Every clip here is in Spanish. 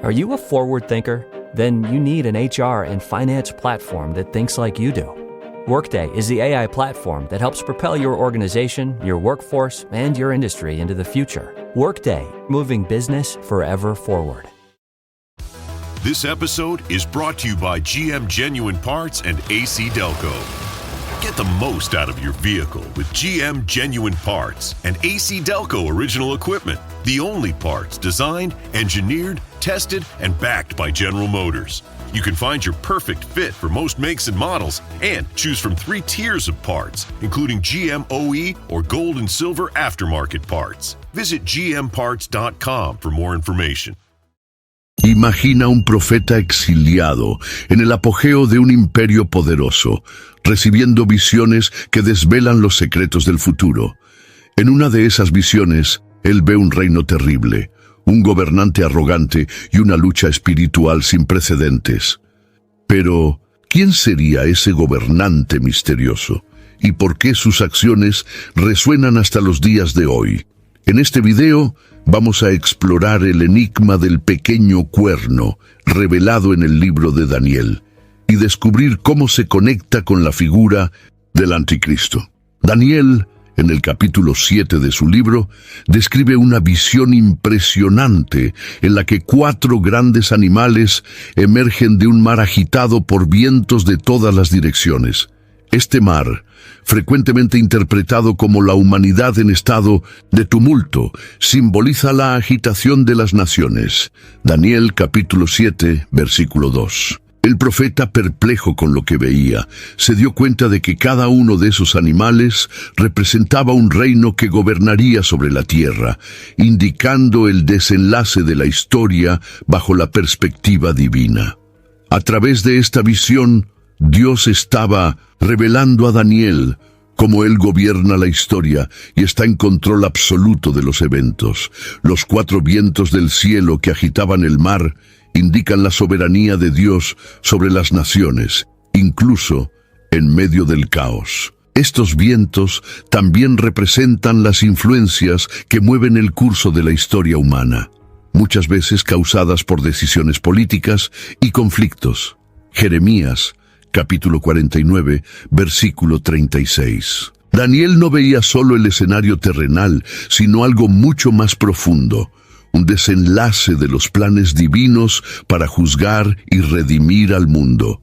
Are you a forward thinker? Then you need an HR and finance platform that thinks like you do. Workday is the AI platform that helps propel your organization, your workforce, and your industry into the future. Workday, moving business forever forward. This episode is brought to you by GM Genuine Parts and AC Delco. Get the most out of your vehicle with GM Genuine Parts and AC Delco original equipment. The only parts designed, engineered, tested, and backed by General Motors. You can find your perfect fit for most makes and models and choose from 3 tiers of parts, including GM OE or gold and silver aftermarket parts. Visit gmparts.com for more information. Imagina un profeta exiliado en el apogeo de un imperio poderoso, recibiendo visiones que desvelan los secretos del futuro. En una de esas visiones, él ve un reino terrible, un gobernante arrogante y una lucha espiritual sin precedentes. Pero, ¿quién sería ese gobernante misterioso? ¿Y por qué sus acciones resuenan hasta los días de hoy? En este video, vamos a explorar el enigma del pequeño cuerno revelado en el libro de Daniel y descubrir cómo se conecta con la figura del anticristo. Daniel, en el capítulo 7 de su libro, describe una visión impresionante en la que 4 grandes animales emergen de un mar agitado por vientos de todas las direcciones. Este mar, frecuentemente interpretado como la humanidad en estado de tumulto, simboliza la agitación de las naciones. Daniel capítulo 7, versículo 2. El profeta, perplejo con lo que veía, se dio cuenta de que cada uno de esos animales representaba un reino que gobernaría sobre la tierra, indicando el desenlace de la historia bajo la perspectiva divina. A través de esta visión, Dios estaba revelando a Daniel cómo él gobierna la historia y está en control absoluto de los eventos. Los 4 vientos del cielo que agitaban el mar indican la soberanía de Dios sobre las naciones, incluso en medio del caos. Estos vientos también representan las influencias que mueven el curso de la historia humana, muchas veces causadas por decisiones políticas y conflictos. Jeremías capítulo 49, versículo 36. Daniel no veía solo el escenario terrenal, sino algo mucho más profundo, un desenlace de los planes divinos para juzgar y redimir al mundo.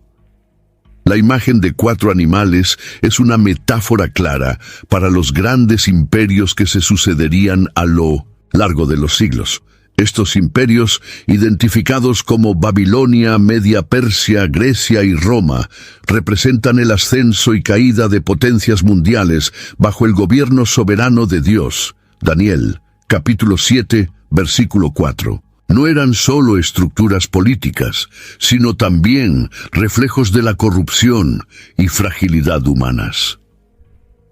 La imagen de 4 animales es una metáfora clara para los grandes imperios que se sucederían a lo largo de los siglos. Estos imperios, identificados como Babilonia, Media Persia, Grecia y Roma, representan el ascenso y caída de potencias mundiales bajo el gobierno soberano de Dios. Daniel, capítulo 7, versículo 4. No eran solo estructuras políticas, sino también reflejos de la corrupción y fragilidad humanas.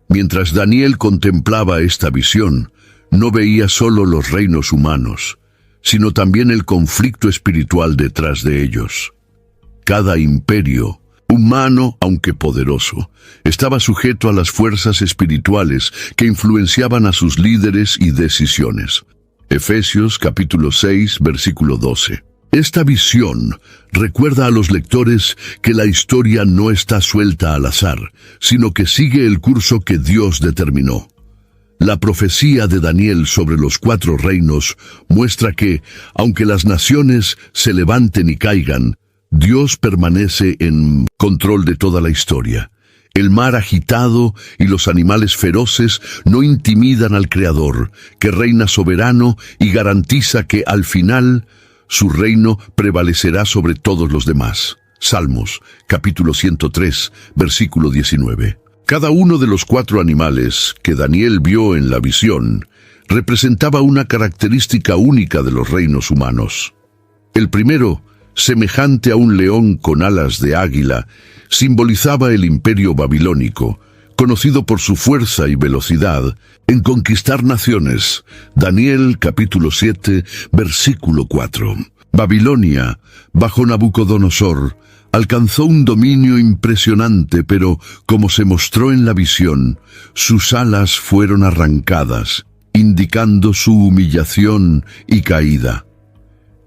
Mientras Daniel contemplaba esta visión, no veía solo los reinos humanos, sino también el conflicto espiritual detrás de ellos. Cada imperio, humano aunque poderoso, estaba sujeto a las fuerzas espirituales que influenciaban a sus líderes y decisiones. Efesios capítulo 6, versículo 12. Esta visión recuerda a los lectores que la historia no está suelta al azar, sino que sigue el curso que Dios determinó. La profecía de Daniel sobre los 4 reinos muestra que, aunque las naciones se levanten y caigan, Dios permanece en control de toda la historia. El mar agitado y los animales feroces no intimidan al Creador, que reina soberano y garantiza que al final su reino prevalecerá sobre todos los demás. Salmos, capítulo 103, versículo 19. Cada uno de los 4 animales que Daniel vio en la visión representaba una característica única de los reinos humanos. El primero, semejante a un león con alas de águila, simbolizaba el imperio babilónico, conocido por su fuerza y velocidad en conquistar naciones. Daniel capítulo 7, versículo 4. Babilonia, bajo Nabucodonosor, alcanzó un dominio impresionante, pero, como se mostró en la visión, sus alas fueron arrancadas, indicando su humillación y caída.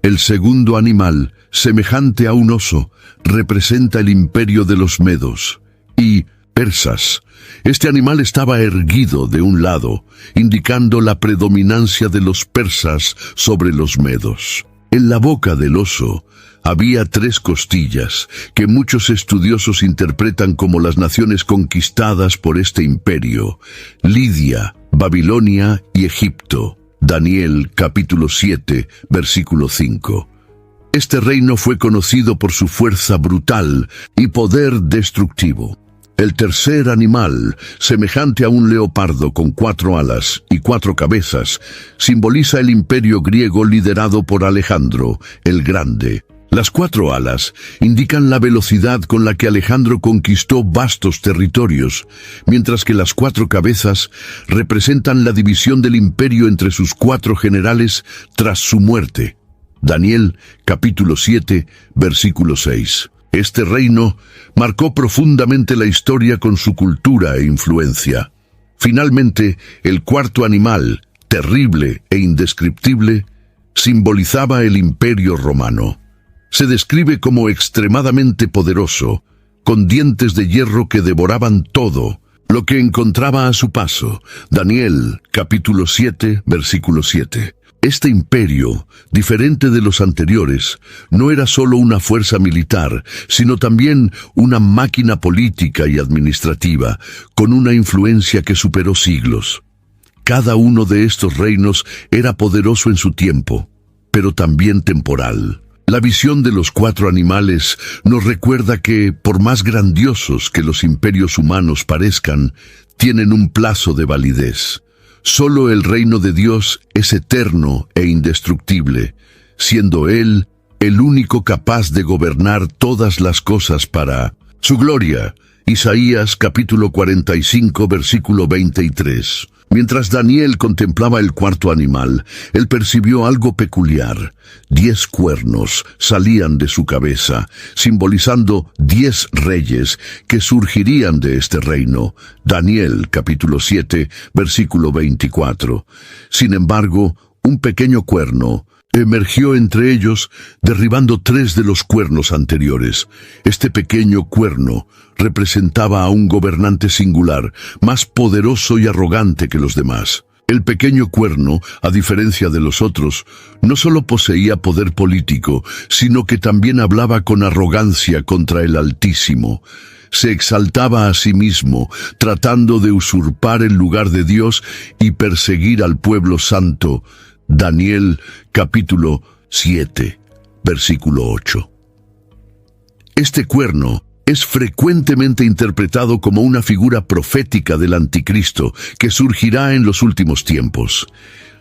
El segundo animal, semejante a un oso, representa el imperio de los medos y persas. Este animal estaba erguido de un lado, indicando la predominancia de los persas sobre los medos. En la boca del oso había 3 costillas, que muchos estudiosos interpretan como las naciones conquistadas por este imperio: Lidia, Babilonia y Egipto. Daniel capítulo 7, versículo 5. Este reino fue conocido por su fuerza brutal y poder destructivo. El tercer animal, semejante a un leopardo con 4 alas y 4 cabezas, simboliza el imperio griego liderado por Alejandro el Grande. Las 4 alas indican la velocidad con la que Alejandro conquistó vastos territorios, mientras que las 4 cabezas representan la división del imperio entre sus 4 generales tras su muerte. Daniel capítulo 7, versículo 6. Este reino marcó profundamente la historia con su cultura e influencia. Finalmente, el cuarto animal, terrible e indescriptible, simbolizaba el imperio romano. Se describe como extremadamente poderoso, con dientes de hierro que devoraban todo lo que encontraba a su paso. Daniel capítulo 7, versículo 7. Este imperio, diferente de los anteriores, no era solo una fuerza militar, sino también una máquina política y administrativa, con una influencia que superó siglos. Cada uno de estos reinos era poderoso en su tiempo, pero también temporal. La visión de los 4 animales nos recuerda que, por más grandiosos que los imperios humanos parezcan, tienen un plazo de validez. Solo el reino de Dios es eterno e indestructible, siendo Él el único capaz de gobernar todas las cosas para su gloria. Isaías capítulo 45, versículo 23. Mientras Daniel contemplaba el cuarto animal, él percibió algo peculiar. 10 cuernos salían de su cabeza, simbolizando 10 reyes que surgirían de este reino. Daniel capítulo 7, versículo 24. Sin embargo, un pequeño cuerno emergió entre ellos, derribando 3 de los cuernos anteriores. Este pequeño cuerno representaba a un gobernante singular, más poderoso y arrogante que los demás. El pequeño cuerno, a diferencia de los otros, no solo poseía poder político, sino que también hablaba con arrogancia contra el Altísimo. Se exaltaba a sí mismo, tratando de usurpar el lugar de Dios y perseguir al pueblo santo. Daniel capítulo 7, versículo 8. Este cuerno es frecuentemente interpretado como una figura profética del anticristo que surgirá en los últimos tiempos.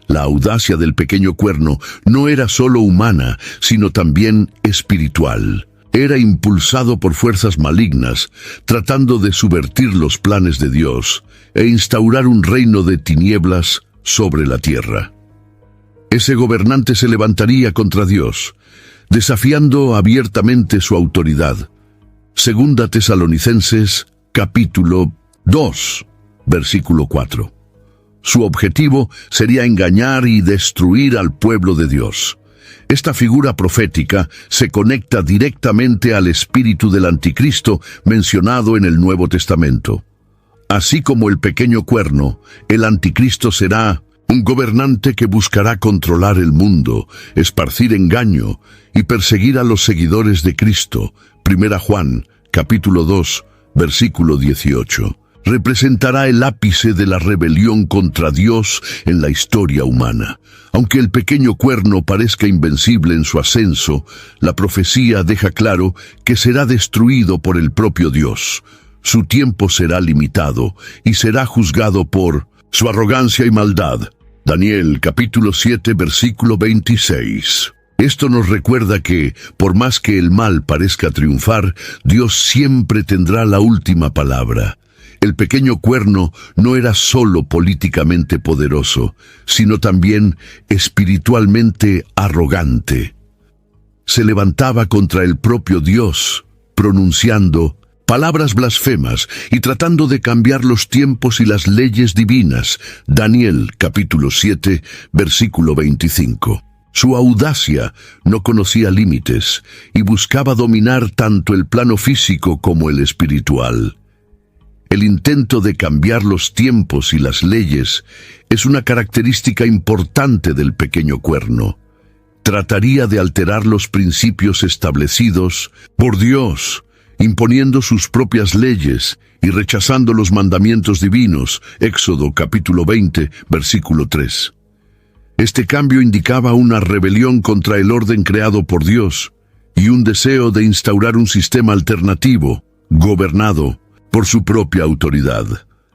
La audacia del pequeño cuerno no era solo humana, sino también espiritual. Era impulsado por fuerzas malignas, tratando de subvertir los planes de Dios e instaurar un reino de tinieblas sobre la tierra. Ese gobernante se levantaría contra Dios, desafiando abiertamente su autoridad. Segunda Tesalonicenses, capítulo 2, versículo 4. Su objetivo sería engañar y destruir al pueblo de Dios. Esta figura profética se conecta directamente al espíritu del anticristo mencionado en el Nuevo Testamento. Así como el pequeño cuerno, el anticristo será un gobernante que buscará controlar el mundo, esparcir engaño y perseguir a los seguidores de Cristo. Primera Juan, capítulo 2, versículo 18. Representará el ápice de la rebelión contra Dios en la historia humana. Aunque el pequeño cuerno parezca invencible en su ascenso, la profecía deja claro que será destruido por el propio Dios. Su tiempo será limitado y será juzgado por su arrogancia y maldad. Daniel capítulo 7 versículo 26. Esto nos recuerda que, por más que el mal parezca triunfar, Dios siempre tendrá la última palabra. El pequeño cuerno no era solo políticamente poderoso, sino también espiritualmente arrogante. Se levantaba contra el propio Dios, pronunciando palabras blasfemas y tratando de cambiar los tiempos y las leyes divinas. Daniel capítulo 7, versículo 25. Su audacia no conocía límites y buscaba dominar tanto el plano físico como el espiritual. El intento de cambiar los tiempos y las leyes es una característica importante del pequeño cuerno. Trataría de alterar los principios establecidos por Dios, imponiendo sus propias leyes y rechazando los mandamientos divinos. Éxodo capítulo 20, versículo 3. Este cambio indicaba una rebelión contra el orden creado por Dios y un deseo de instaurar un sistema alternativo, gobernado por su propia autoridad.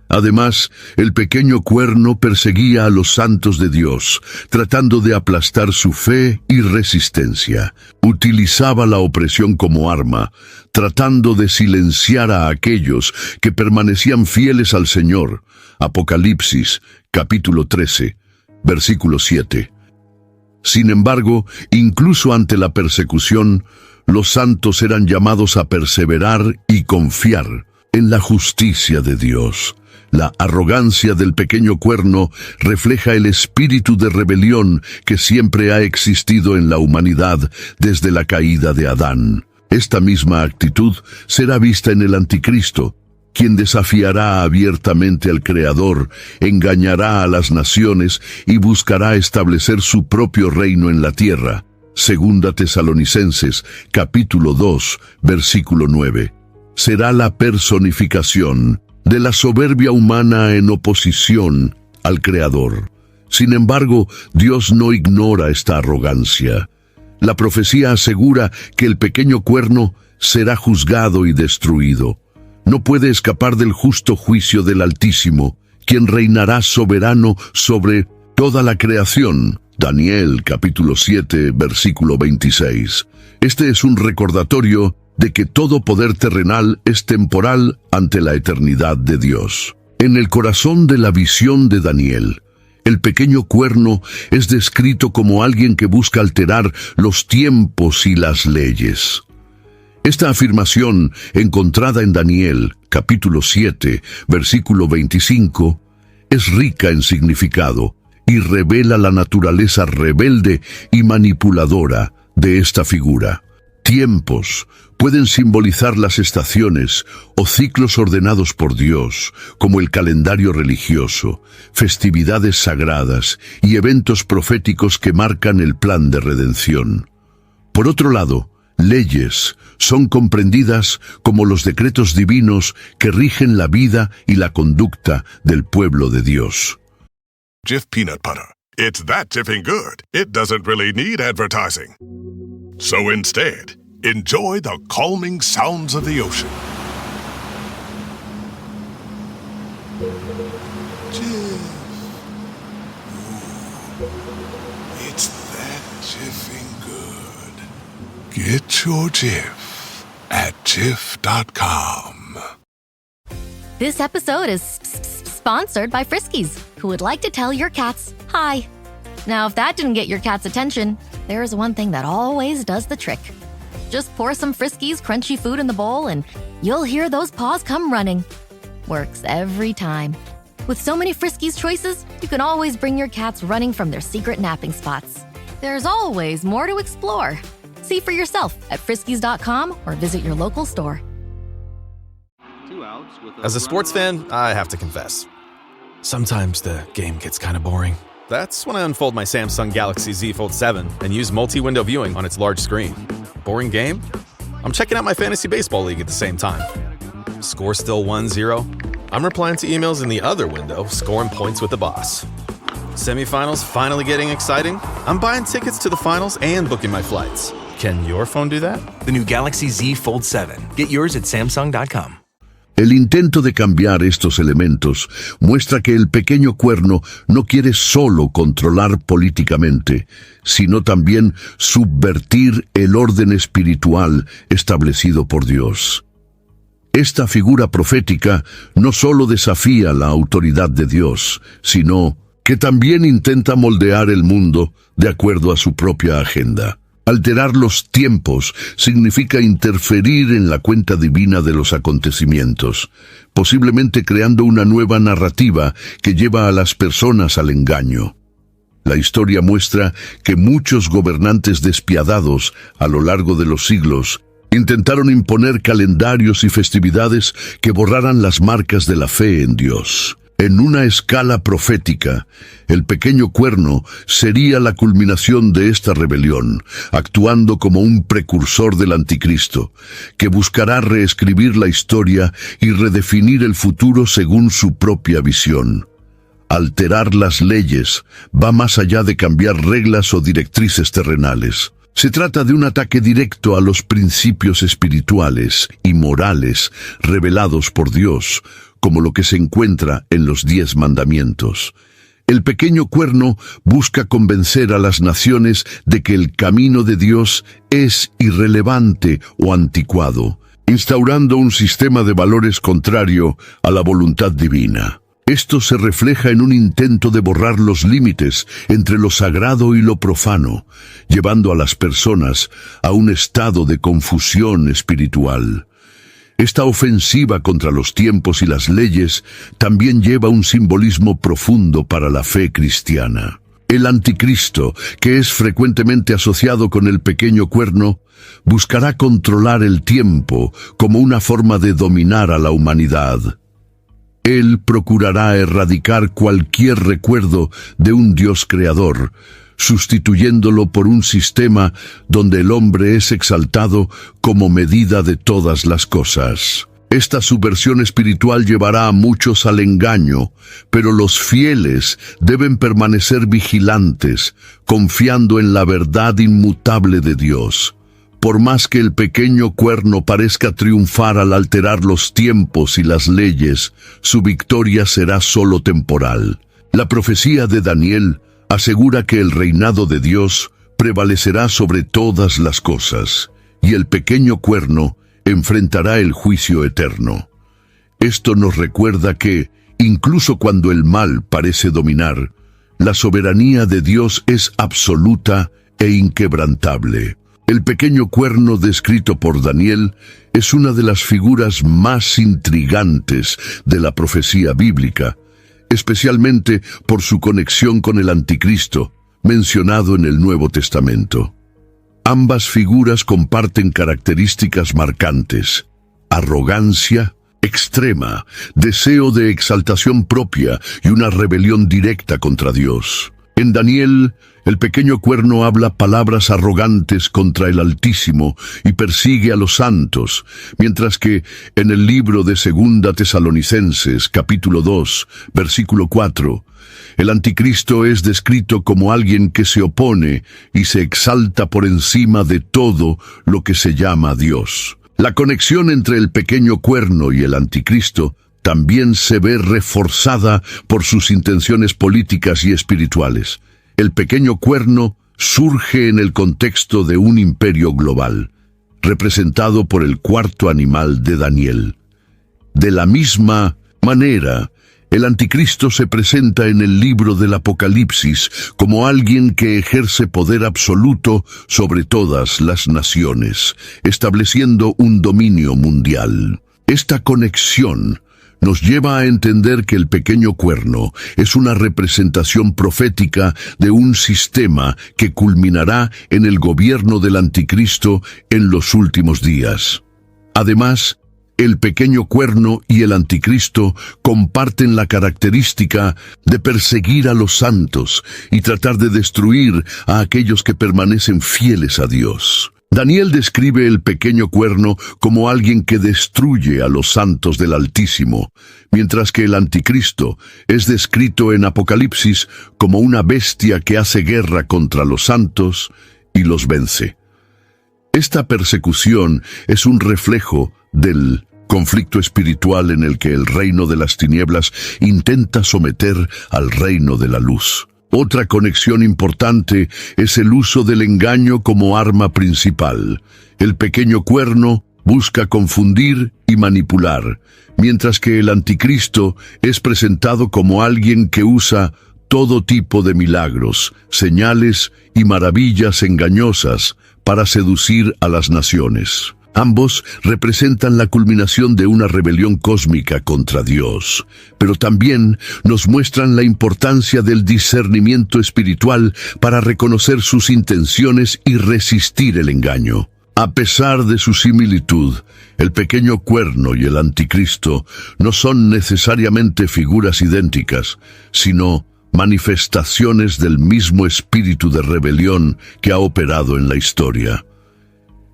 Además, el pequeño cuerno perseguía a los santos de Dios, tratando de aplastar su fe y resistencia. Utilizaba la opresión como arma, tratando de silenciar a aquellos que permanecían fieles al Señor. Apocalipsis, capítulo 13, versículo 7. Sin embargo, incluso ante la persecución, los santos eran llamados a perseverar y confiar en la justicia de Dios. La arrogancia del pequeño cuerno refleja el espíritu de rebelión que siempre ha existido en la humanidad desde la caída de Adán. Esta misma actitud será vista en el Anticristo, quien desafiará abiertamente al Creador, engañará a las naciones y buscará establecer su propio reino en la tierra. Segunda Tesalonicenses, capítulo 2, versículo 9. Será la personificación de la soberbia humana en oposición al Creador. Sin embargo, Dios no ignora esta arrogancia. La profecía asegura que el pequeño cuerno será juzgado y destruido. No puede escapar del justo juicio del Altísimo, quien reinará soberano sobre toda la creación. Daniel capítulo 7, versículo 26. Este es un recordatorio de que todo poder terrenal es temporal ante la eternidad de Dios. En el corazón de la visión de Daniel, el pequeño cuerno es descrito como alguien que busca alterar los tiempos y las leyes. Esta afirmación, encontrada en Daniel, capítulo 7, versículo 25, es rica en significado y revela la naturaleza rebelde y manipuladora de esta figura. Tiempos pueden simbolizar las estaciones o ciclos ordenados por Dios, como el calendario religioso, festividades sagradas y eventos proféticos que marcan el plan de redención. Por otro lado, leyes son comprendidas como los decretos divinos que rigen la vida y la conducta del pueblo de Dios. Jif peanut butter. It's that jiffing good, it doesn't really need advertising. So instead, enjoy the calming sounds of the ocean. Jif. Ooh, it's that jiffing good. Get your Jif at Jif.com. This episode is sponsored by Friskies, who would like to tell your cats hi. Now, if that didn't get your cat's attention, there is one thing that always does the trick. Just pour some Friskies crunchy food in the bowl and you'll hear those paws come running. Works every time. With so many Friskies choices, you can always bring your cats running from their secret napping spots. There's always more to explore. See for yourself at Friskies.com or visit your local store. As a sports fan, I have to confess. Sometimes the game gets kind of boring. That's when I unfold my Samsung Galaxy Z Fold 7 and use multi-window viewing on its large screen. Boring game? I'm checking out my fantasy baseball league at the same time. Score still 1-0? I'm replying to emails in the other window, scoring points with the boss. Semifinals finally getting exciting? I'm buying tickets to the finals and booking my flights. Can your phone do that? The new Galaxy Z Fold 7. Get yours at Samsung.com. El intento de cambiar estos elementos muestra que el pequeño cuerno no quiere solo controlar políticamente, sino también subvertir el orden espiritual establecido por Dios. Esta figura profética no solo desafía la autoridad de Dios, sino que también intenta moldear el mundo de acuerdo a su propia agenda. Alterar los tiempos significa interferir en la cuenta divina de los acontecimientos, posiblemente creando una nueva narrativa que lleva a las personas al engaño. La historia muestra que muchos gobernantes despiadados a lo largo de los siglos intentaron imponer calendarios y festividades que borraran las marcas de la fe en Dios. En una escala profética, el pequeño cuerno sería la culminación de esta rebelión, actuando como un precursor del anticristo, que buscará reescribir la historia y redefinir el futuro según su propia visión. Alterar las leyes va más allá de cambiar reglas o directrices terrenales. Se trata de un ataque directo a los principios espirituales y morales revelados por Dios, como lo que se encuentra en los 10 mandamientos. El pequeño cuerno busca convencer a las naciones de que el camino de Dios es irrelevante o anticuado, instaurando un sistema de valores contrario a la voluntad divina. Esto se refleja en un intento de borrar los límites entre lo sagrado y lo profano, llevando a las personas a un estado de confusión espiritual. Esta ofensiva contra los tiempos y las leyes también lleva un simbolismo profundo para la fe cristiana. El anticristo, que es frecuentemente asociado con el pequeño cuerno, buscará controlar el tiempo como una forma de dominar a la humanidad. Él procurará erradicar cualquier recuerdo de un Dios creador, sustituyéndolo por un sistema donde el hombre es exaltado como medida de todas las cosas. Esta subversión espiritual llevará a muchos al engaño, pero los fieles deben permanecer vigilantes, confiando en la verdad inmutable de Dios. Por más que el pequeño cuerno parezca triunfar al alterar los tiempos y las leyes, su victoria será solo temporal. La profecía de Daniel asegura que el reinado de Dios prevalecerá sobre todas las cosas, y el pequeño cuerno enfrentará el juicio eterno. Esto nos recuerda que, incluso cuando el mal parece dominar, la soberanía de Dios es absoluta e inquebrantable. El pequeño cuerno descrito por Daniel es una de las figuras más intrigantes de la profecía bíblica, especialmente por su conexión con el anticristo, mencionado en el Nuevo Testamento. Ambas figuras comparten características marcantes: arrogancia extrema, deseo de exaltación propia y una rebelión directa contra Dios. En Daniel, el pequeño cuerno habla palabras arrogantes contra el Altísimo y persigue a los santos, mientras que en el libro de 2 Tesalonicenses, capítulo 2, versículo 4, el anticristo es descrito como alguien que se opone y se exalta por encima de todo lo que se llama Dios. La conexión entre el pequeño cuerno y el anticristo también se ve reforzada por sus intenciones políticas y espirituales. El pequeño cuerno surge en el contexto de un imperio global, representado por el cuarto animal de Daniel. De la misma manera, el anticristo se presenta en el libro del Apocalipsis como alguien que ejerce poder absoluto sobre todas las naciones, estableciendo un dominio mundial. Esta conexión nos lleva a entender que el pequeño cuerno es una representación profética de un sistema que culminará en el gobierno del anticristo en los últimos días. Además, el pequeño cuerno y el anticristo comparten la característica de perseguir a los santos y tratar de destruir a aquellos que permanecen fieles a Dios. Daniel describe el pequeño cuerno como alguien que destruye a los santos del Altísimo, mientras que el anticristo es descrito en Apocalipsis como una bestia que hace guerra contra los santos y los vence. Esta persecución es un reflejo del conflicto espiritual en el que el reino de las tinieblas intenta someter al reino de la luz. Otra conexión importante es el uso del engaño como arma principal. El pequeño cuerno busca confundir y manipular, mientras que el anticristo es presentado como alguien que usa todo tipo de milagros, señales y maravillas engañosas para seducir a las naciones. Ambos representan la culminación de una rebelión cósmica contra Dios, pero también nos muestran la importancia del discernimiento espiritual para reconocer sus intenciones y resistir el engaño. A pesar de su similitud, el pequeño cuerno y el anticristo no son necesariamente figuras idénticas, sino manifestaciones del mismo espíritu de rebelión que ha operado en la historia.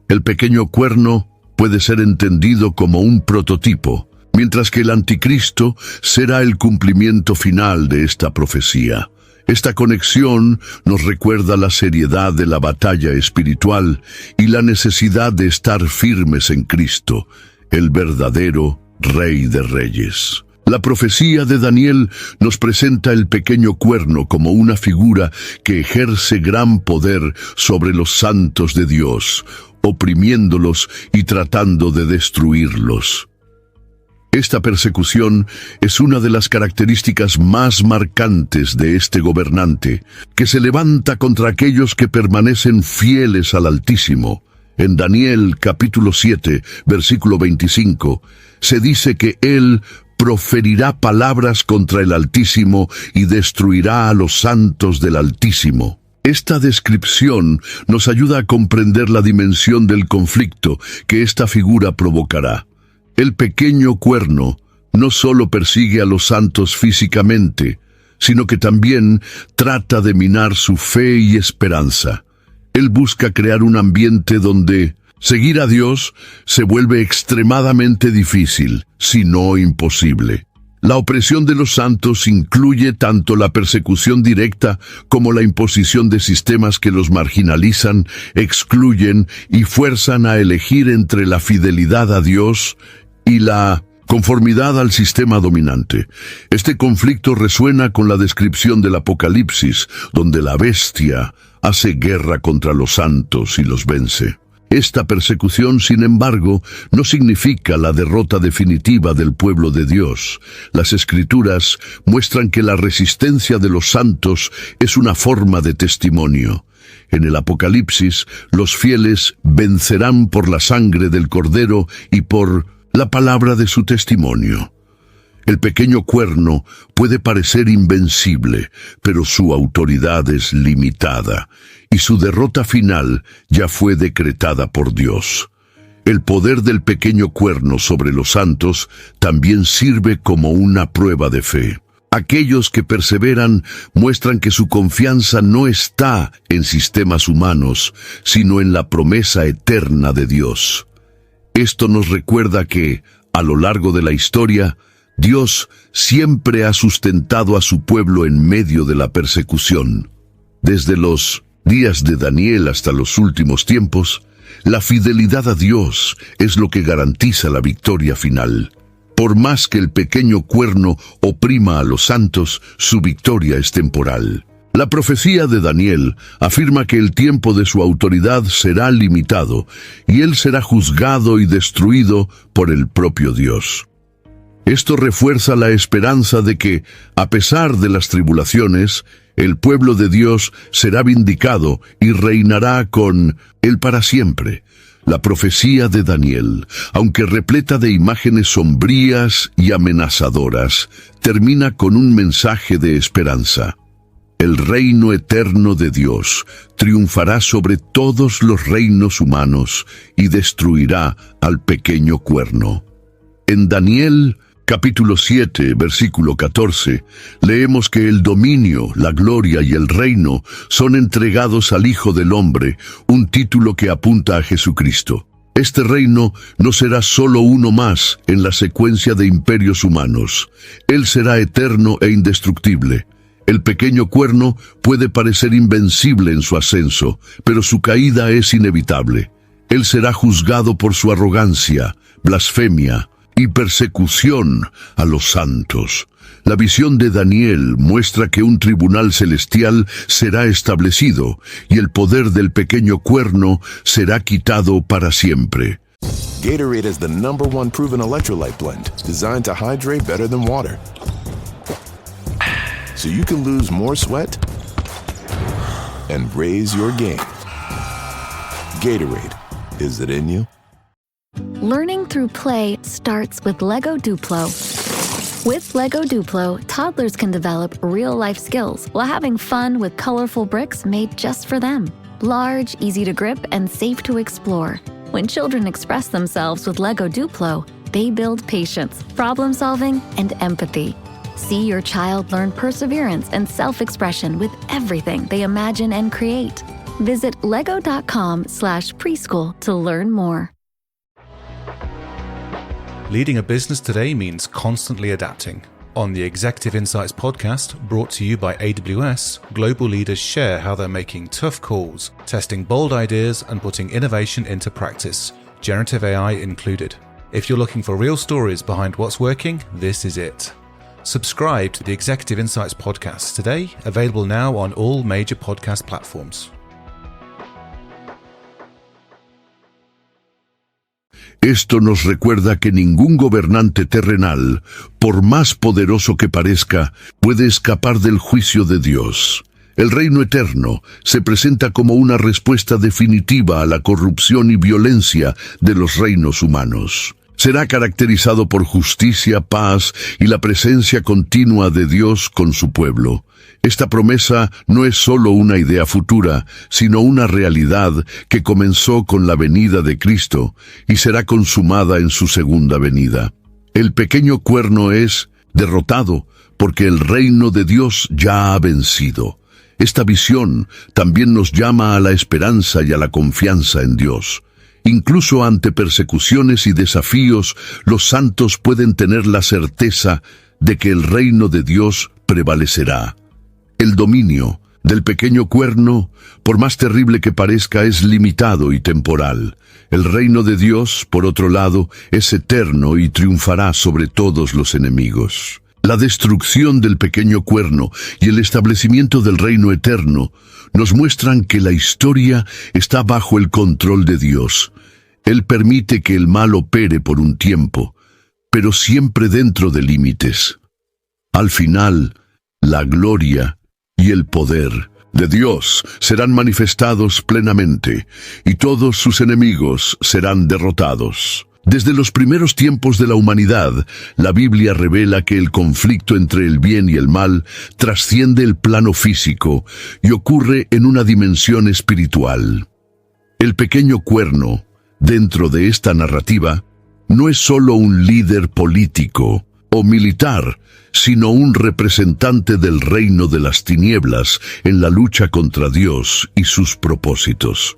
El pequeño cuerno puede ser entendido como un prototipo, mientras que el anticristo será el cumplimiento final de esta profecía. Esta conexión nos recuerda la seriedad de la batalla espiritual y la necesidad de estar firmes en Cristo, el verdadero Rey de Reyes. La profecía de Daniel nos presenta el pequeño cuerno como una figura que ejerce gran poder sobre los santos de Dios, oprimiéndolos y tratando de destruirlos. Esta persecución es una de las características más marcantes de este gobernante, que se levanta contra aquellos que permanecen fieles al Altísimo. En Daniel capítulo 7, versículo 25, se dice que él proferirá palabras contra el Altísimo y destruirá a los santos del Altísimo. Esta descripción nos ayuda a comprender la dimensión del conflicto que esta figura provocará. El pequeño cuerno no solo persigue a los santos físicamente, sino que también trata de minar su fe y esperanza. Él busca crear un ambiente donde seguir a Dios se vuelve extremadamente difícil, si no imposible. La opresión de los santos incluye tanto la persecución directa como la imposición de sistemas que los marginalizan, excluyen y fuerzan a elegir entre la fidelidad a Dios y la conformidad al sistema dominante. Este conflicto resuena con la descripción del Apocalipsis, donde la bestia hace guerra contra los santos y los vence. Esta persecución, sin embargo, no significa la derrota definitiva del pueblo de Dios. Las Escrituras muestran que la resistencia de los santos es una forma de testimonio. En el Apocalipsis, los fieles vencerán por la sangre del Cordero y por la palabra de su testimonio. El pequeño cuerno puede parecer invencible, pero su autoridad es limitada, y su derrota final ya fue decretada por Dios. El poder del pequeño cuerno sobre los santos también sirve como una prueba de fe. Aquellos que perseveran muestran que su confianza no está en sistemas humanos, sino en la promesa eterna de Dios. Esto nos recuerda que, a lo largo de la historia, Dios siempre ha sustentado a su pueblo en medio de la persecución. Desde los días de Daniel hasta los últimos tiempos, la fidelidad a Dios es lo que garantiza la victoria final. Por más que el pequeño cuerno oprima a los santos, su victoria es temporal. La profecía de Daniel afirma que el tiempo de su autoridad será limitado y él será juzgado y destruido por el propio Dios. Esto refuerza la esperanza de que, a pesar de las tribulaciones, el pueblo de Dios será vindicado y reinará con él para siempre. La profecía de Daniel, aunque repleta de imágenes sombrías y amenazadoras, termina con un mensaje de esperanza. El reino eterno de Dios triunfará sobre todos los reinos humanos y destruirá al pequeño cuerno. En Daniel capítulo 7, versículo 14, leemos que el dominio, la gloria y el reino son entregados al Hijo del Hombre, un título que apunta a Jesucristo. Este reino no será solo uno más en la secuencia de imperios humanos. Él será eterno e indestructible. El pequeño cuerno puede parecer invencible en su ascenso, pero su caída es inevitable. Él será juzgado por su arrogancia, blasfemia y persecución a los santos. La visión de Daniel muestra que un tribunal celestial será establecido y el poder del pequeño cuerno será quitado para siempre. Gatorade is the #1 proven electrolyte blend designed to hydrate better than water. So you can lose more sweat and raise your game. Gatorade, is it in you? Learning through play starts with Lego Duplo. With Lego Duplo, toddlers can develop real-life skills while having fun with colorful bricks made just for them. Large, easy to grip, and safe to explore. When children express themselves with Lego Duplo, they build patience, problem-solving, and empathy. See your child learn perseverance and self-expression with everything they imagine and create. Visit lego.com/preschool to learn more. Leading a business today means constantly adapting. On the Executive Insights podcast, brought to you by AWS, global leaders share how they're making tough calls, testing bold ideas, and putting innovation into practice, generative AI included. If you're looking for real stories behind what's working, this is it. Subscribe to the Executive Insights podcast today, available now on all major podcast platforms. Esto nos recuerda que ningún gobernante terrenal, por más poderoso que parezca, puede escapar del juicio de Dios. El reino eterno se presenta como una respuesta definitiva a la corrupción y violencia de los reinos humanos. Será caracterizado por justicia, paz y la presencia continua de Dios con su pueblo. Esta promesa no es solo una idea futura, sino una realidad que comenzó con la venida de Cristo y será consumada en su segunda venida. El pequeño cuerno es derrotado porque el reino de Dios ya ha vencido. Esta visión también nos llama a la esperanza y a la confianza en Dios. Incluso ante persecuciones y desafíos, los santos pueden tener la certeza de que el reino de Dios prevalecerá. El dominio del pequeño cuerno, por más terrible que parezca, es limitado y temporal. El reino de Dios, por otro lado, es eterno y triunfará sobre todos los enemigos. La destrucción del pequeño cuerno y el establecimiento del reino eterno nos muestran que la historia está bajo el control de Dios. Él permite que el mal opere por un tiempo, pero siempre dentro de límites. Al final, la gloria y el poder de Dios serán manifestados plenamente, y todos sus enemigos serán derrotados. Desde los primeros tiempos de la humanidad, la Biblia revela que el conflicto entre el bien y el mal trasciende el plano físico y ocurre en una dimensión espiritual. El pequeño cuerno, dentro de esta narrativa, no es solo un líder político o militar, sino un representante del reino de las tinieblas en la lucha contra Dios y sus propósitos.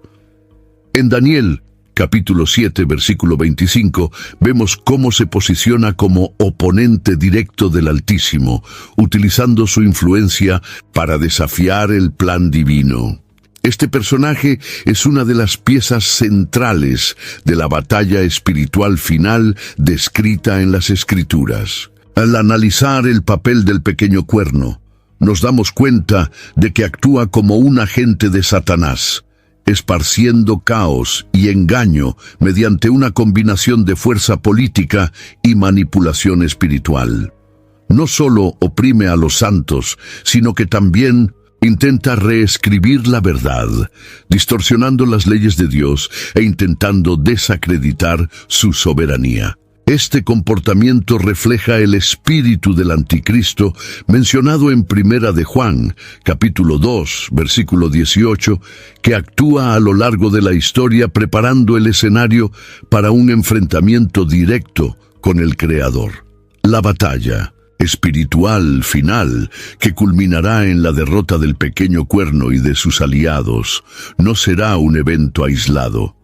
En Daniel, capítulo 7, versículo 25, vemos cómo se posiciona como oponente directo del Altísimo, utilizando su influencia para desafiar el plan divino. Este personaje es una de las piezas centrales de la batalla espiritual final descrita en las Escrituras. Al analizar el papel del pequeño cuerno, nos damos cuenta de que actúa como un agente de Satanás, esparciendo caos y engaño mediante una combinación de fuerza política y manipulación espiritual. No solo oprime a los santos, sino que también intenta reescribir la verdad, distorsionando las leyes de Dios e intentando desacreditar su soberanía. Este comportamiento refleja el espíritu del anticristo mencionado en Primera de Juan, capítulo 2, versículo 18, que actúa a lo largo de la historia preparando el escenario para un enfrentamiento directo con el Creador. La batalla espiritual final, que culminará en la derrota del pequeño cuerno y de sus aliados, no será un evento aislado.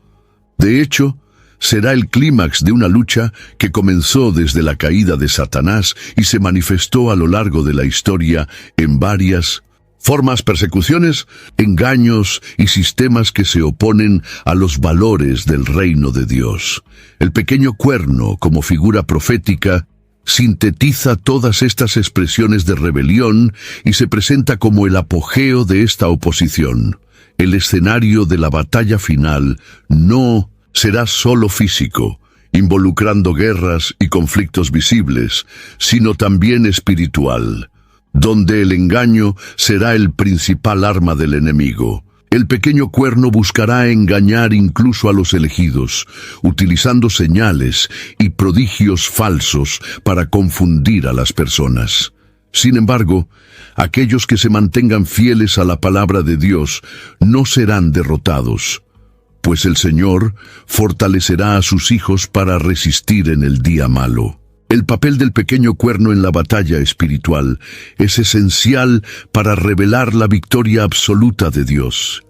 De hecho, será el clímax de una lucha que comenzó desde la caída de Satanás y se manifestó a lo largo de la historia en varias formas: persecuciones, engaños y sistemas que se oponen a los valores del reino de Dios. El pequeño cuerno, como figura profética, sintetiza todas estas expresiones de rebelión y se presenta como el apogeo de esta oposición. El escenario de la batalla final no será solo físico, involucrando guerras y conflictos visibles, sino también espiritual, donde el engaño será el principal arma del enemigo. El pequeño cuerno buscará engañar incluso a los elegidos, utilizando señales y prodigios falsos para confundir a las personas. Sin embargo, aquellos que se mantengan fieles a la palabra de Dios no serán derrotados, pues el Señor fortalecerá a sus hijos para resistir en el día malo. El papel del pequeño cuerno en la batalla espiritual es esencial para revelar la victoria absoluta de Dios.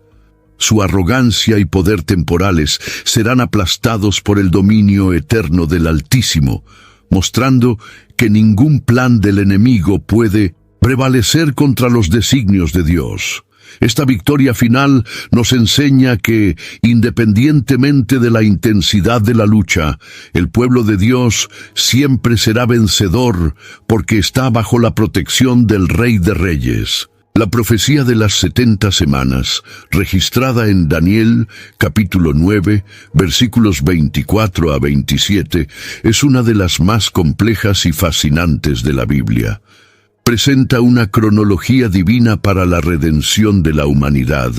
Su arrogancia y poder temporales serán aplastados por el dominio eterno del Altísimo, mostrando que ningún plan del enemigo puede prevalecer contra los designios de Dios. Esta victoria final nos enseña que, independientemente de la intensidad de la lucha, el pueblo de Dios siempre será vencedor porque está bajo la protección del Rey de Reyes. La profecía de las 70 semanas, registrada en Daniel, capítulo 9, versículos 24 a 27, es una de las más complejas y fascinantes de la Biblia. Presenta una cronología divina para la redención de la humanidad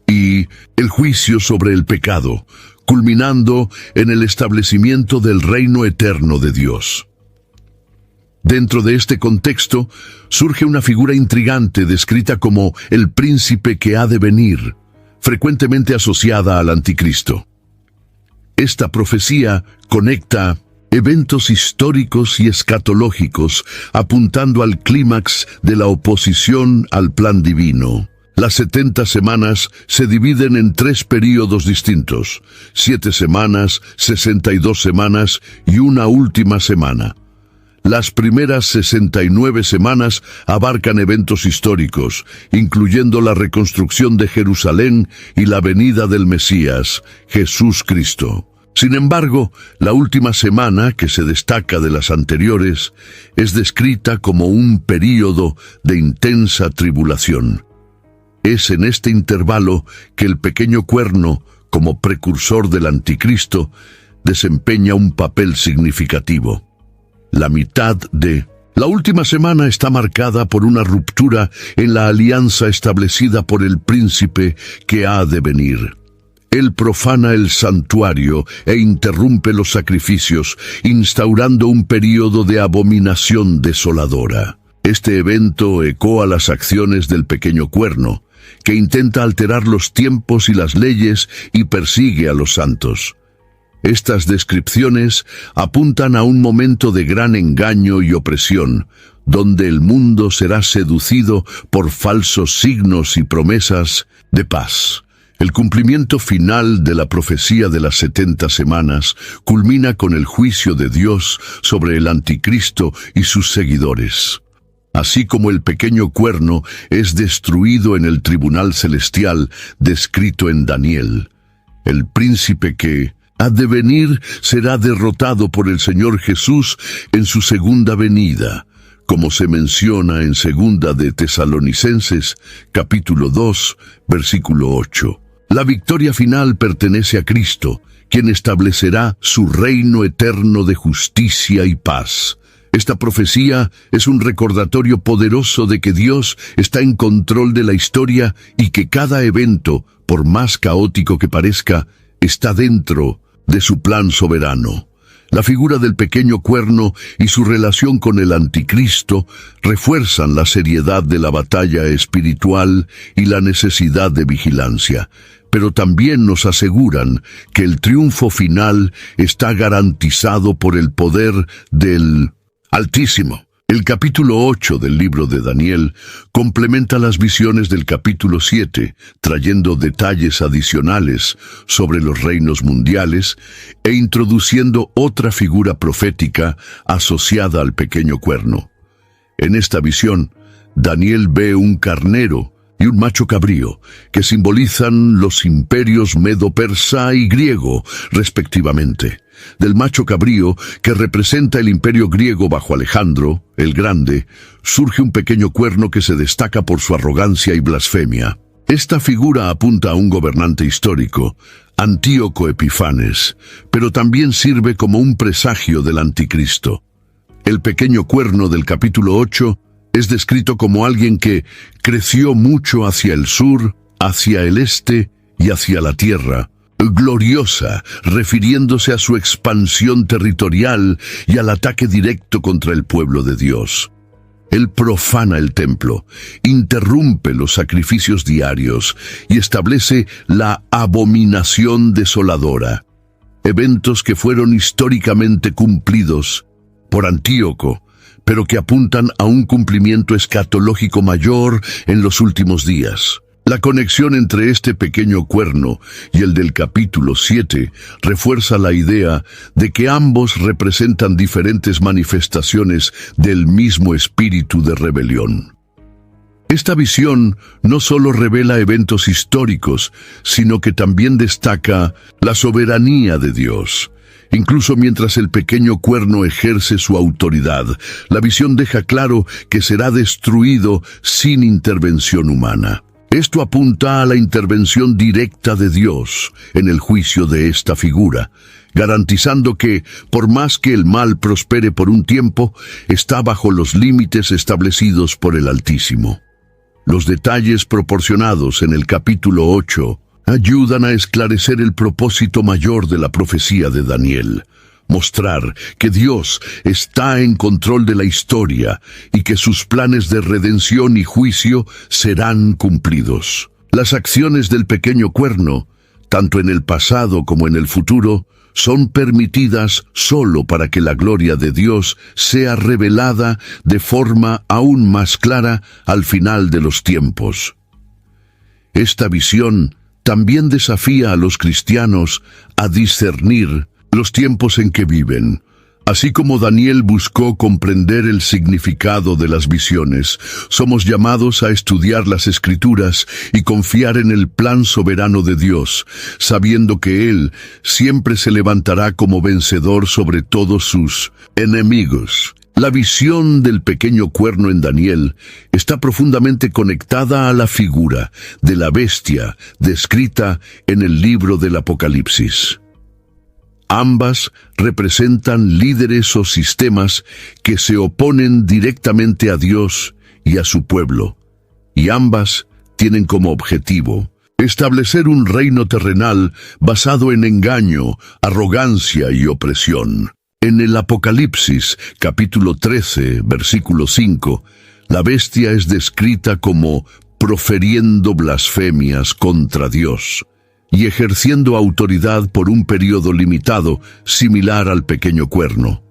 y el juicio sobre el pecado, culminando en el establecimiento del reino eterno de Dios. Dentro de este contexto, surge una figura intrigante descrita como el príncipe que ha de venir, frecuentemente asociada al anticristo. Esta profecía conecta eventos históricos y escatológicos, apuntando al clímax de la oposición al plan divino. Las 70 semanas se dividen en 3 períodos distintos: 7 semanas, 62 semanas y una última semana. Las primeras 69 semanas abarcan eventos históricos, incluyendo la reconstrucción de Jerusalén y la venida del Mesías, Jesús Cristo. Sin embargo, la última semana, que se destaca de las anteriores, es descrita como un período de intensa tribulación. Es en este intervalo que el pequeño cuerno, como precursor del anticristo, desempeña un papel significativo. La última semana está marcada por una ruptura en la alianza establecida por el príncipe que ha de venir. Él profana el santuario e interrumpe los sacrificios, instaurando un período de abominación desoladora. Este evento ecoa las acciones del pequeño cuerno, que intenta alterar los tiempos y las leyes y persigue a los santos. Estas descripciones apuntan a un momento de gran engaño y opresión, donde el mundo será seducido por falsos signos y promesas de paz. El cumplimiento final de la profecía de las 70 semanas culmina con el juicio de Dios sobre el anticristo y sus seguidores. Así como el pequeño cuerno es destruido en el tribunal celestial descrito en Daniel, el príncipe que ha de venir será derrotado por el Señor Jesús en su segunda venida, como se menciona en 2 de Tesalonicenses, capítulo 2, versículo 8. La victoria final pertenece a Cristo, quien establecerá su reino eterno de justicia y paz. Esta profecía es un recordatorio poderoso de que Dios está en control de la historia y que cada evento, por más caótico que parezca, está dentro de su plan soberano. La figura del pequeño cuerno y su relación con el anticristo refuerzan la seriedad de la batalla espiritual y la necesidad de vigilancia, pero también nos aseguran que el triunfo final está garantizado por el poder del Altísimo. El capítulo 8 del libro de Daniel complementa las visiones del capítulo 7, trayendo detalles adicionales sobre los reinos mundiales e introduciendo otra figura profética asociada al pequeño cuerno. En esta visión, Daniel ve un carnero y un macho cabrío, que simbolizan los imperios medo-persa y griego, respectivamente. Del macho cabrío, que representa el imperio griego bajo Alejandro, el Grande, surge un pequeño cuerno que se destaca por su arrogancia y blasfemia. Esta figura apunta a un gobernante histórico, Antíoco Epifanes, pero también sirve como un presagio del anticristo. El pequeño cuerno del capítulo 8 es descrito como alguien que creció mucho hacia el sur hacia el este y hacia la tierra, gloriosa, refiriéndose a su expansión territorial y al ataque directo contra el pueblo de Dios. Él profana el templo, interrumpe los sacrificios diarios y establece la abominación desoladora, eventos que fueron históricamente cumplidos por Antíoco, pero que apuntan a un cumplimiento escatológico mayor en los últimos días. La conexión entre este pequeño cuerno y el del capítulo 7 refuerza la idea de que ambos representan diferentes manifestaciones del mismo espíritu de rebelión. Esta visión no solo revela eventos históricos, sino que también destaca la soberanía de Dios. Incluso mientras el pequeño cuerno ejerce su autoridad, la visión deja claro que será destruido sin intervención humana. Esto apunta a la intervención directa de Dios en el juicio de esta figura, garantizando que, por más que el mal prospere por un tiempo, está bajo los límites establecidos por el Altísimo. Los detalles proporcionados en el capítulo 8 ayudan a esclarecer el propósito mayor de la profecía de Daniel: mostrar que Dios está en control de la historia y que sus planes de redención y juicio serán cumplidos. Las acciones del pequeño cuerno, tanto en el pasado como en el futuro, son permitidas solo para que la gloria de Dios sea revelada de forma aún más clara al final de los tiempos. Esta visión también desafía a los cristianos a discernir los tiempos en que viven. Así como Daniel buscó comprender el significado de las visiones, somos llamados a estudiar las Escrituras y confiar en el plan soberano de Dios, sabiendo que Él siempre se levantará como vencedor sobre todos sus enemigos. La visión del pequeño cuerno en Daniel está profundamente conectada a la figura de la bestia descrita en el libro del Apocalipsis. Ambas representan líderes o sistemas que se oponen directamente a Dios y a su pueblo, y ambas tienen como objetivo establecer un reino terrenal basado en engaño, arrogancia y opresión. En el Apocalipsis, capítulo 13, versículo 5, la bestia es descrita como proferiendo blasfemias contra Dios y ejerciendo autoridad por un periodo limitado, similar al pequeño cuerno.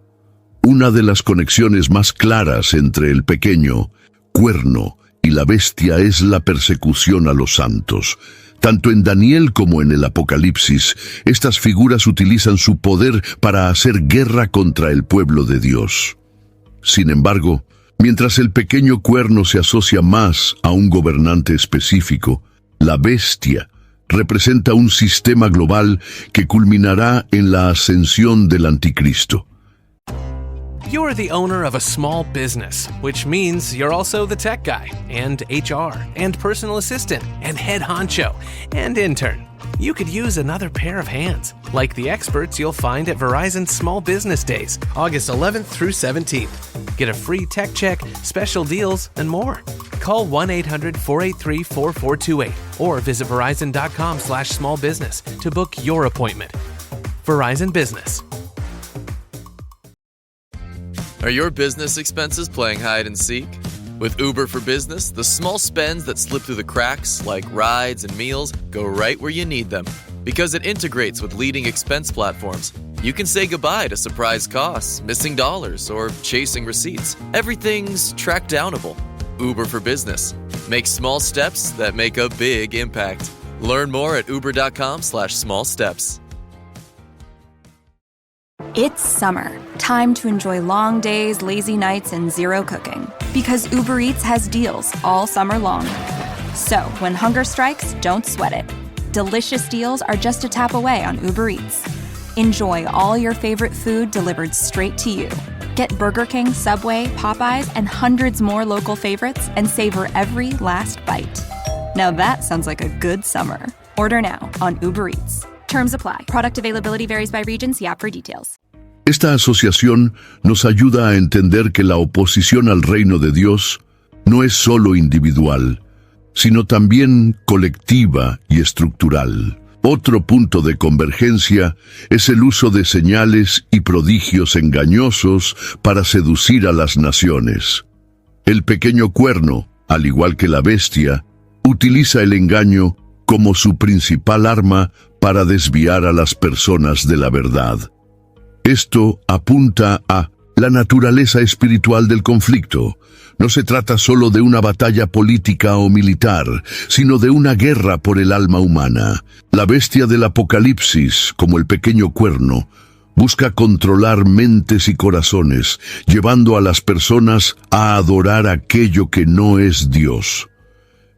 Una de las conexiones más claras entre el pequeño cuerno y la bestia es la persecución a los santos. Tanto en Daniel como en el Apocalipsis, estas figuras utilizan su poder para hacer guerra contra el pueblo de Dios. Sin embargo, mientras el pequeño cuerno se asocia más a un gobernante específico, la bestia representa un sistema global que culminará en la ascensión del Anticristo. You're the owner of a small business, which means you're also the tech guy, and HR, and personal assistant, and head honcho, and intern. You could use another pair of hands, like the experts you'll find at Verizon Small Business Days, August 11th through 17th. Get a free tech check, special deals, and more. Call 1-800-483-4428 or visit verizon.com/smallbusiness to book your appointment. Verizon Business. Are your business expenses playing hide and seek? With Uber for Business, the small spends that slip through the cracks, like rides and meals, go right where you need them. Because it integrates with leading expense platforms, you can say goodbye to surprise costs, missing dollars, or chasing receipts. Everything's track downable. Uber for Business. Make small steps that make a big impact. Learn more at uber.com/smallsteps. It's summer. Time to enjoy long days, lazy nights, and zero cooking. Because Uber Eats has deals all summer long. So, when hunger strikes, don't sweat it. Delicious deals are just a tap away on Uber Eats. Enjoy all your favorite food delivered straight to you. Get Burger King, Subway, Popeyes, and hundreds more local favorites and savor every last bite. Now that sounds like a good summer. Order now on Uber Eats. Terms apply. Product availability varies by region. See app for details. Esta asociación nos ayuda a entender que la oposición al reino de Dios no es solo individual, sino también colectiva y estructural. Otro punto de convergencia es el uso de señales y prodigios engañosos para seducir a las naciones. El pequeño cuerno, al igual que la bestia, utiliza el engaño como su principal arma para desviar a las personas de la verdad. Esto apunta a la naturaleza espiritual del conflicto. No se trata solo de una batalla política o militar, sino de una guerra por el alma humana. La bestia del Apocalipsis, como el pequeño cuerno, busca controlar mentes y corazones, llevando a las personas a adorar aquello que no es Dios.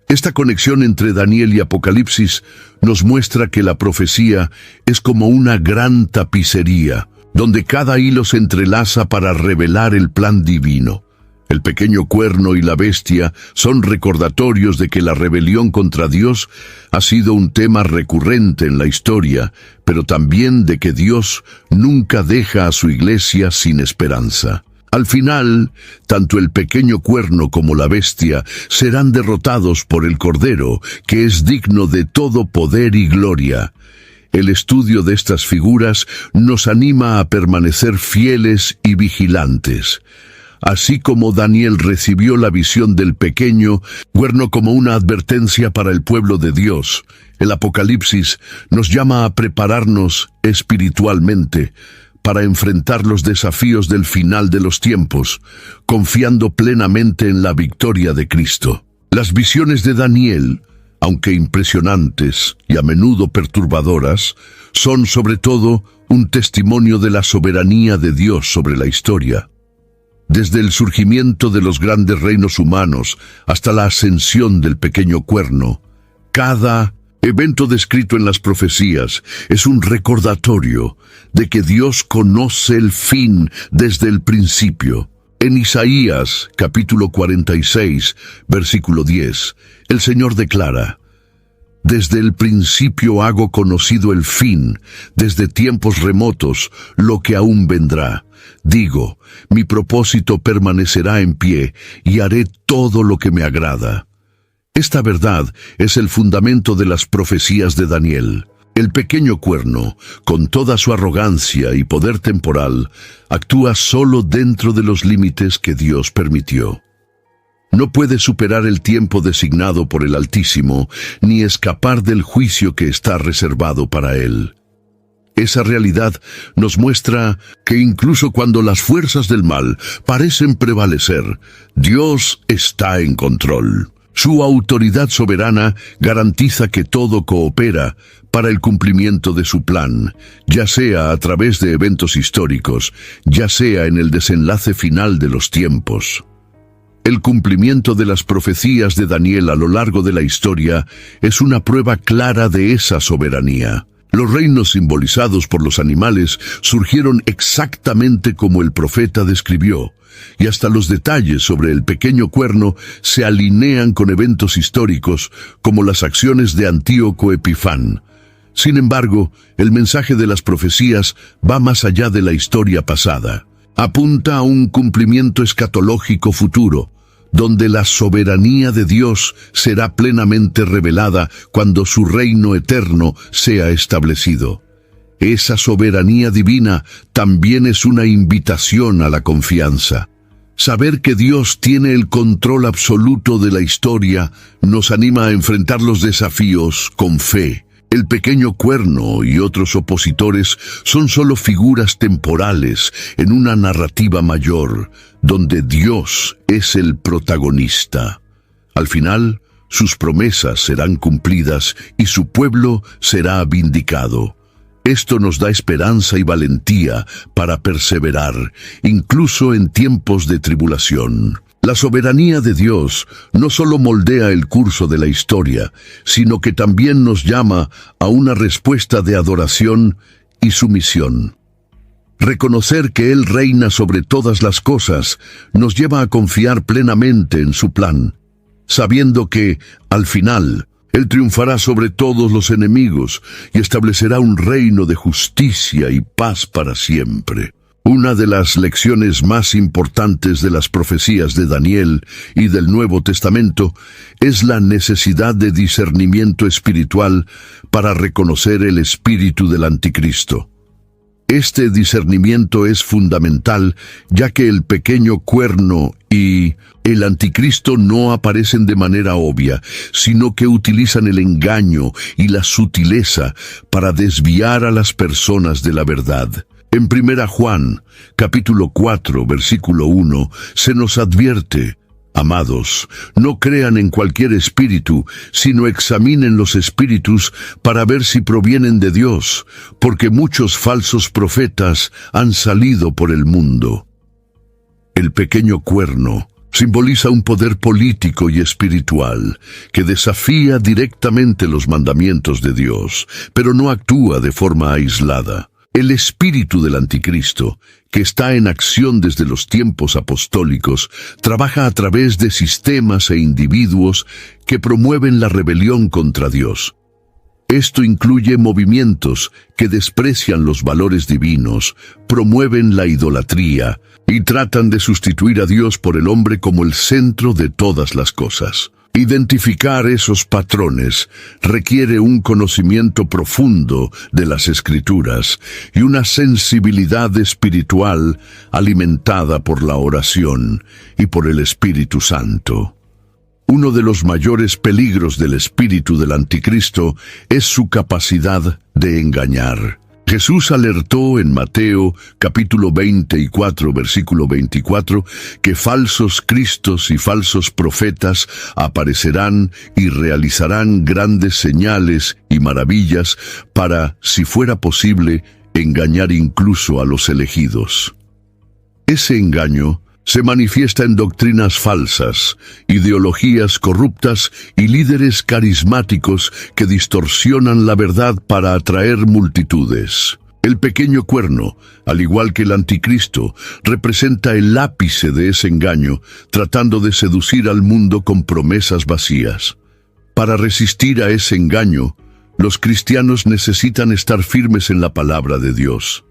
Esta conexión entre Daniel y Apocalipsis nos muestra que la profecía es como una gran tapicería, donde cada hilo se entrelaza para revelar el plan divino. El pequeño cuerno y la bestia son recordatorios de que la rebelión contra Dios ha sido un tema recurrente en la historia, pero también de que Dios nunca deja a su iglesia sin esperanza. Al final, tanto el pequeño cuerno como la bestia serán derrotados por el Cordero, que es digno de todo poder y gloria. El estudio de estas figuras nos anima a permanecer fieles y vigilantes. Así como Daniel recibió la visión del pequeño cuerno como una advertencia para el pueblo de Dios, el Apocalipsis nos llama a prepararnos espiritualmente para enfrentar los desafíos del final de los tiempos, confiando plenamente en la victoria de Cristo. Las visiones de Daniel, aunque impresionantes y a menudo perturbadoras, son sobre todo un testimonio de la soberanía de Dios sobre la historia. Desde el surgimiento de los grandes reinos humanos hasta la ascensión del pequeño cuerno, cada evento descrito en las profecías es un recordatorio de que Dios conoce el fin desde el principio. En Isaías, capítulo 46, versículo 10, el Señor declara: «Desde el principio hago conocido el fin, desde tiempos remotos, lo que aún vendrá. Digo, mi propósito permanecerá en pie, y haré todo lo que me agrada». Esta verdad es el fundamento de las profecías de Daniel. El pequeño cuerno, con toda su arrogancia y poder temporal, actúa solo dentro de los límites que Dios permitió. No puede superar el tiempo designado por el Altísimo, ni escapar del juicio que está reservado para él. Esa realidad nos muestra que incluso cuando las fuerzas del mal parecen prevalecer, Dios está en control. Su autoridad soberana garantiza que todo coopera para el cumplimiento de su plan, ya sea a través de eventos históricos, ya sea en el desenlace final de los tiempos. El cumplimiento de las profecías de Daniel a lo largo de la historia es una prueba clara de esa soberanía. Los reinos simbolizados por los animales surgieron exactamente como el profeta describió, y hasta los detalles sobre el pequeño cuerno se alinean con eventos históricos como las acciones de Antíoco Epifán. Sin embargo, el mensaje de las profecías va más allá de la historia pasada. Apunta a un cumplimiento escatológico futuro, donde la soberanía de Dios será plenamente revelada cuando su reino eterno sea establecido. Esa soberanía divina también es una invitación a la confianza. Saber que Dios tiene el control absoluto de la historia nos anima a enfrentar los desafíos con fe. El pequeño cuerno y otros opositores son solo figuras temporales en una narrativa mayor, donde Dios es el protagonista. Al final, sus promesas serán cumplidas y su pueblo será vindicado. Esto nos da esperanza y valentía para perseverar, incluso en tiempos de tribulación. La soberanía de Dios no solo moldea el curso de la historia, sino que también nos llama a una respuesta de adoración y sumisión. Reconocer que Él reina sobre todas las cosas nos lleva a confiar plenamente en su plan, sabiendo que, al final, Él triunfará sobre todos los enemigos y establecerá un reino de justicia y paz para siempre. Una de las lecciones más importantes de las profecías de Daniel y del Nuevo Testamento es la necesidad de discernimiento espiritual para reconocer el espíritu del anticristo. Este discernimiento es fundamental, ya que el pequeño cuerno y el anticristo no aparecen de manera obvia, sino que utilizan el engaño y la sutileza para desviar a las personas de la verdad. En 1 Juan, capítulo 4, versículo 1, se nos advierte: Amados, no crean en cualquier espíritu, sino examinen los espíritus para ver si provienen de Dios, porque muchos falsos profetas han salido por el mundo. El pequeño cuerno simboliza un poder político y espiritual que desafía directamente los mandamientos de Dios, pero no actúa de forma aislada. El espíritu del anticristo, que está en acción desde los tiempos apostólicos, trabaja a través de sistemas e individuos que promueven la rebelión contra Dios. Esto incluye movimientos que desprecian los valores divinos, promueven la idolatría y tratan de sustituir a Dios por el hombre como el centro de todas las cosas. Identificar esos patrones requiere un conocimiento profundo de las Escrituras y una sensibilidad espiritual alimentada por la oración y por el Espíritu Santo. Uno de los mayores peligros del espíritu del anticristo es su capacidad de engañar. Jesús alertó en Mateo capítulo 24, versículo 24, que falsos cristos y falsos profetas aparecerán y realizarán grandes señales y maravillas para, si fuera posible, engañar incluso a los elegidos. Ese engaño se manifiesta en doctrinas falsas, ideologías corruptas y líderes carismáticos que distorsionan la verdad para atraer multitudes. El pequeño cuerno, al igual que el anticristo, representa el ápice de ese engaño, tratando de seducir al mundo con promesas vacías. Para resistir a ese engaño, los cristianos necesitan estar firmes en la palabra de Dios.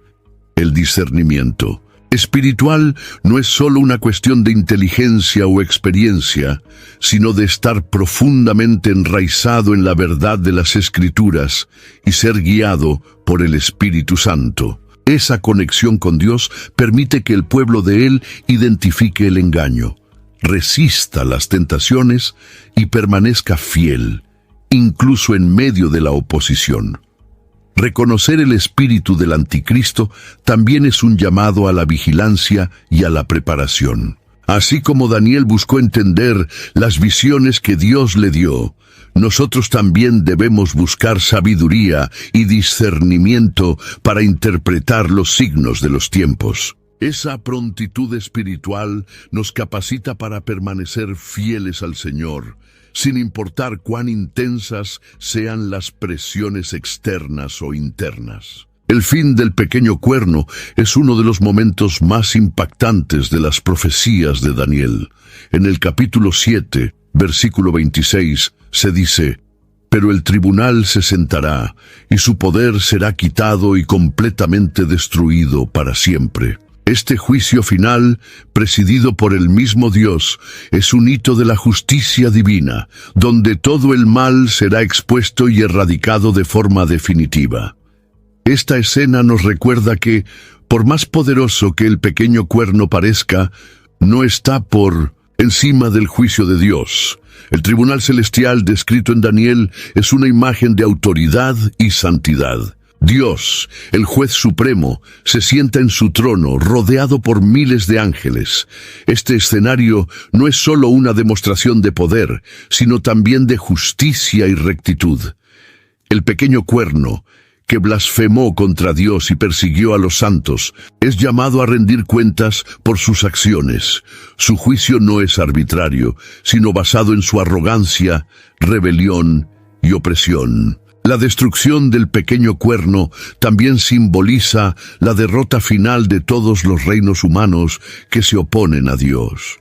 El discernimiento espiritual no es solo una cuestión de inteligencia o experiencia, sino de estar profundamente enraizado en la verdad de las Escrituras y ser guiado por el Espíritu Santo. Esa conexión con Dios permite que el pueblo de Él identifique el engaño, resista las tentaciones y permanezca fiel, incluso en medio de la oposición. Reconocer el espíritu del anticristo también es un llamado a la vigilancia y a la preparación. Así como Daniel buscó entender las visiones que Dios le dio, nosotros también debemos buscar sabiduría y discernimiento para interpretar los signos de los tiempos. Esa prontitud espiritual nos capacita para permanecer fieles al Señor, sin importar cuán intensas sean las presiones externas o internas. El fin del pequeño cuerno es uno de los momentos más impactantes de las profecías de Daniel. En el capítulo 7, versículo 26, se dice: «Pero el tribunal se sentará, y su poder será quitado y completamente destruido para siempre». Este juicio final, presidido por el mismo Dios, es un hito de la justicia divina, donde todo el mal será expuesto y erradicado de forma definitiva. Esta escena nos recuerda que, por más poderoso que el pequeño cuerno parezca, no está por encima del juicio de Dios. El tribunal celestial descrito en Daniel es una imagen de autoridad y santidad. Dios, el juez supremo, se sienta en su trono, rodeado por miles de ángeles. Este escenario no es solo una demostración de poder, sino también de justicia y rectitud. El pequeño cuerno, que blasfemó contra Dios y persiguió a los santos, es llamado a rendir cuentas por sus acciones. Su juicio no es arbitrario, sino basado en su arrogancia, rebelión y opresión. La destrucción del pequeño cuerno también simboliza la derrota final de todos los reinos humanos que se oponen a Dios.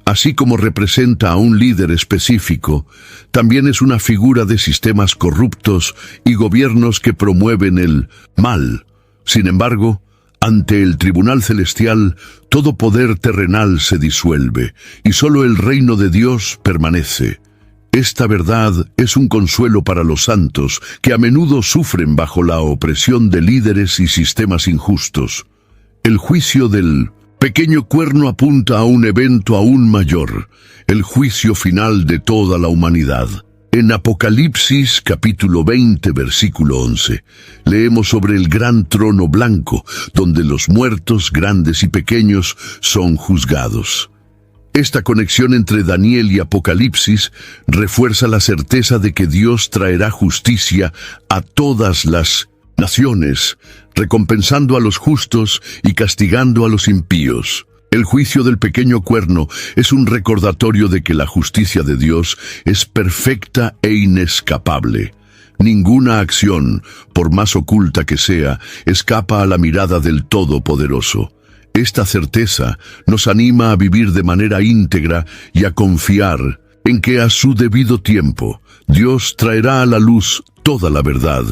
Así como representa a un líder específico, también es una figura de sistemas corruptos y gobiernos que promueven el mal. Sin embargo, Ante el tribunal celestial, todo poder terrenal se disuelve, y solo el reino de Dios permanece. Esta verdad es un consuelo para los santos, que a menudo sufren bajo la opresión de líderes y sistemas injustos. El juicio del pequeño cuerno apunta a un evento aún mayor, el juicio final de toda la humanidad. En Apocalipsis capítulo 20, versículo 11, leemos sobre el gran trono blanco, donde los muertos, grandes y pequeños, son juzgados. Esta conexión entre Daniel y Apocalipsis refuerza la certeza de que Dios traerá justicia a todas las naciones, recompensando a los justos y castigando a los impíos. El juicio del pequeño cuerno es un recordatorio de que la justicia de Dios es perfecta e inescapable. Ninguna acción, por más oculta que sea, escapa a la mirada del Todopoderoso. Esta certeza nos anima a vivir de manera íntegra y a confiar en que a su debido tiempo Dios traerá a la luz toda la verdad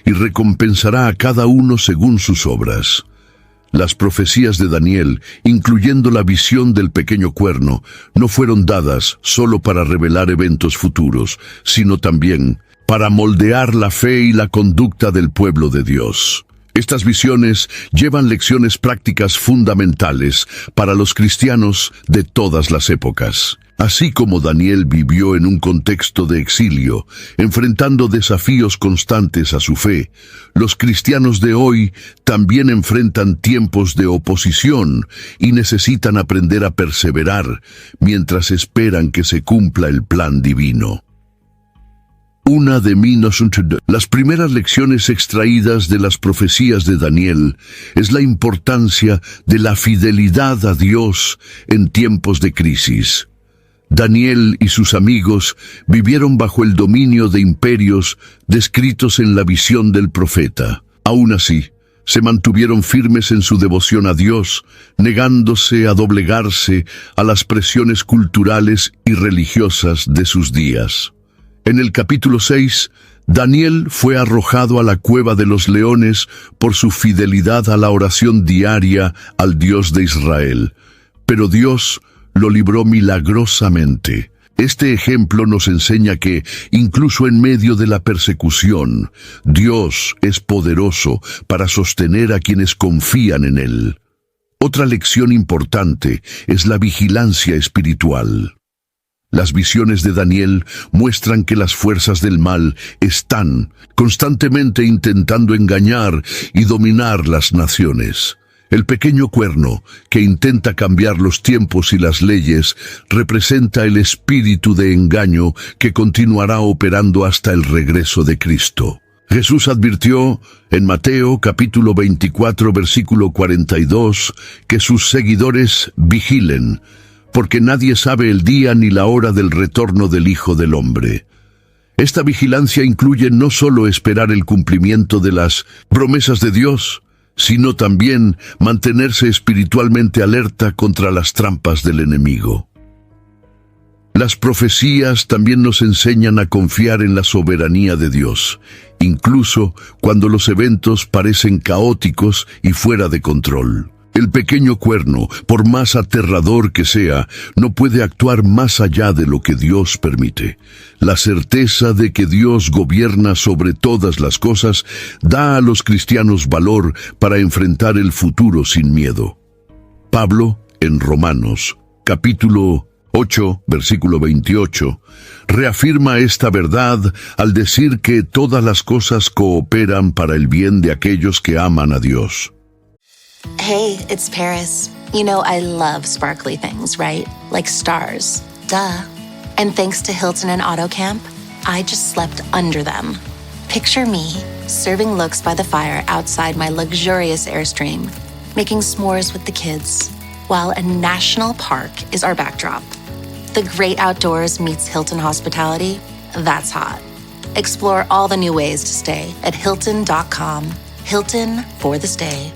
y recompensará a cada uno según sus obras. Las profecías de Daniel, incluyendo la visión del pequeño cuerno, no fueron dadas solo para revelar eventos futuros, sino también para moldear la fe y la conducta del pueblo de Dios. Estas visiones llevan lecciones prácticas fundamentales para los cristianos de todas las épocas. Así como Daniel vivió en un contexto de exilio, enfrentando desafíos constantes a su fe, los cristianos de hoy también enfrentan tiempos de oposición y necesitan aprender a perseverar mientras esperan que se cumpla el plan divino. Las primeras lecciones extraídas de las profecías de Daniel es la importancia de la fidelidad a Dios en tiempos de crisis. Daniel y sus amigos vivieron bajo el dominio de imperios descritos en la visión del profeta. Aún así, se mantuvieron firmes en su devoción a Dios, negándose a doblegarse a las presiones culturales y religiosas de sus días. En el capítulo 6, Daniel fue arrojado a la cueva de los leones por su fidelidad a la oración diaria al Dios de Israel. Pero Dios lo libró milagrosamente. Este ejemplo nos enseña que, incluso en medio de la persecución, Dios es poderoso para sostener a quienes confían en Él. Otra lección importante es la vigilancia espiritual. Las visiones de Daniel muestran que las fuerzas del mal están constantemente intentando engañar y dominar las naciones. El pequeño cuerno, que intenta cambiar los tiempos y las leyes, representa el espíritu de engaño que continuará operando hasta el regreso de Cristo. Jesús advirtió en Mateo capítulo 24, versículo 42, que sus seguidores vigilen, porque nadie sabe el día ni la hora del retorno del Hijo del Hombre. Esta vigilancia incluye no solo esperar el cumplimiento de las promesas de Dios, sino también mantenerse espiritualmente alerta contra las trampas del enemigo. Las profecías también nos enseñan a confiar en la soberanía de Dios, incluso cuando los eventos parecen caóticos y fuera de control. El pequeño cuerno, por más aterrador que sea, no puede actuar más allá de lo que Dios permite. La certeza de que Dios gobierna sobre todas las cosas da a los cristianos valor para enfrentar el futuro sin miedo. Pablo, en Romanos, capítulo 8, versículo 28, reafirma esta verdad al decir que todas las cosas cooperan para el bien de aquellos que aman a Dios. Hey, it's Paris. You know I love sparkly things, right? Like stars. Duh. And thanks to Hilton and AutoCamp, I just slept under them. Picture me, serving looks by the fire outside my luxurious Airstream, making s'mores with the kids, while a national park is our backdrop. The great outdoors meets Hilton hospitality. That's hot. Explore all the new ways to stay at Hilton.com. Hilton for the stay.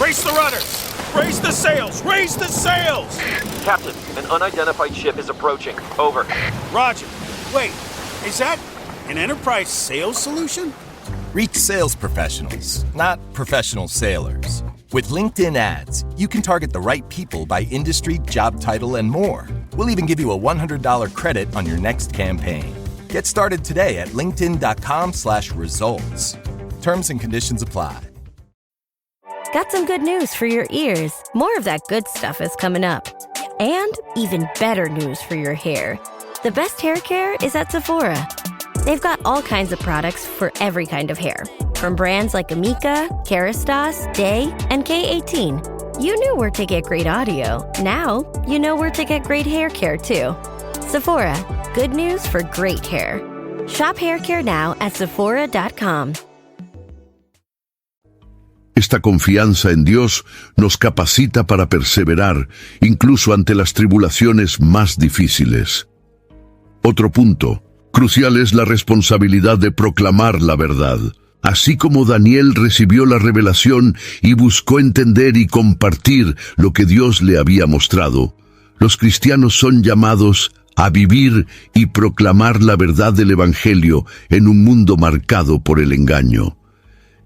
Raise the rudders! Raise the sails! Raise the sails! Captain, an unidentified ship is approaching. Over. Roger. Wait, is that an Enterprise sales solution? Reach sales professionals, not professional sailors. With LinkedIn ads, you can target the right people by industry, job title, and more. We'll even give you a $100 credit on your next campaign. Get started today at linkedin.com/results. Terms and conditions apply. Got some good news for your ears. More of that good stuff is coming up. And even better news for your hair. The best hair care is at Sephora. They've got all kinds of products for every kind of hair. From brands like Amika, Kerastase, Day, and K18. You knew where to get great audio. Now, you know where to get great hair care too. Sephora, good news for great hair. Shop hair care now at Sephora.com. Esta confianza en Dios nos capacita para perseverar, incluso ante las tribulaciones más difíciles. Otro punto crucial es la responsabilidad de proclamar la verdad. Así como Daniel recibió la revelación y buscó entender y compartir lo que Dios le había mostrado, los cristianos son llamados a vivir y proclamar la verdad del Evangelio en un mundo marcado por el engaño.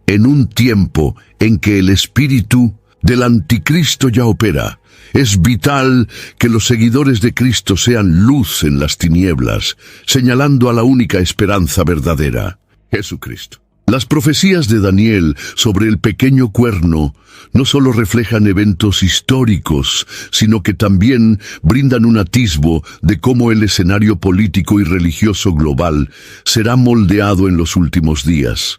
En un tiempo en que el espíritu del anticristo ya opera, es vital que los seguidores de Cristo sean luz en las tinieblas, señalando a la única esperanza verdadera, Jesucristo. Las profecías de Daniel sobre el pequeño cuerno no solo reflejan eventos históricos, sino que también brindan un atisbo de cómo el escenario político y religioso global será moldeado en los últimos días.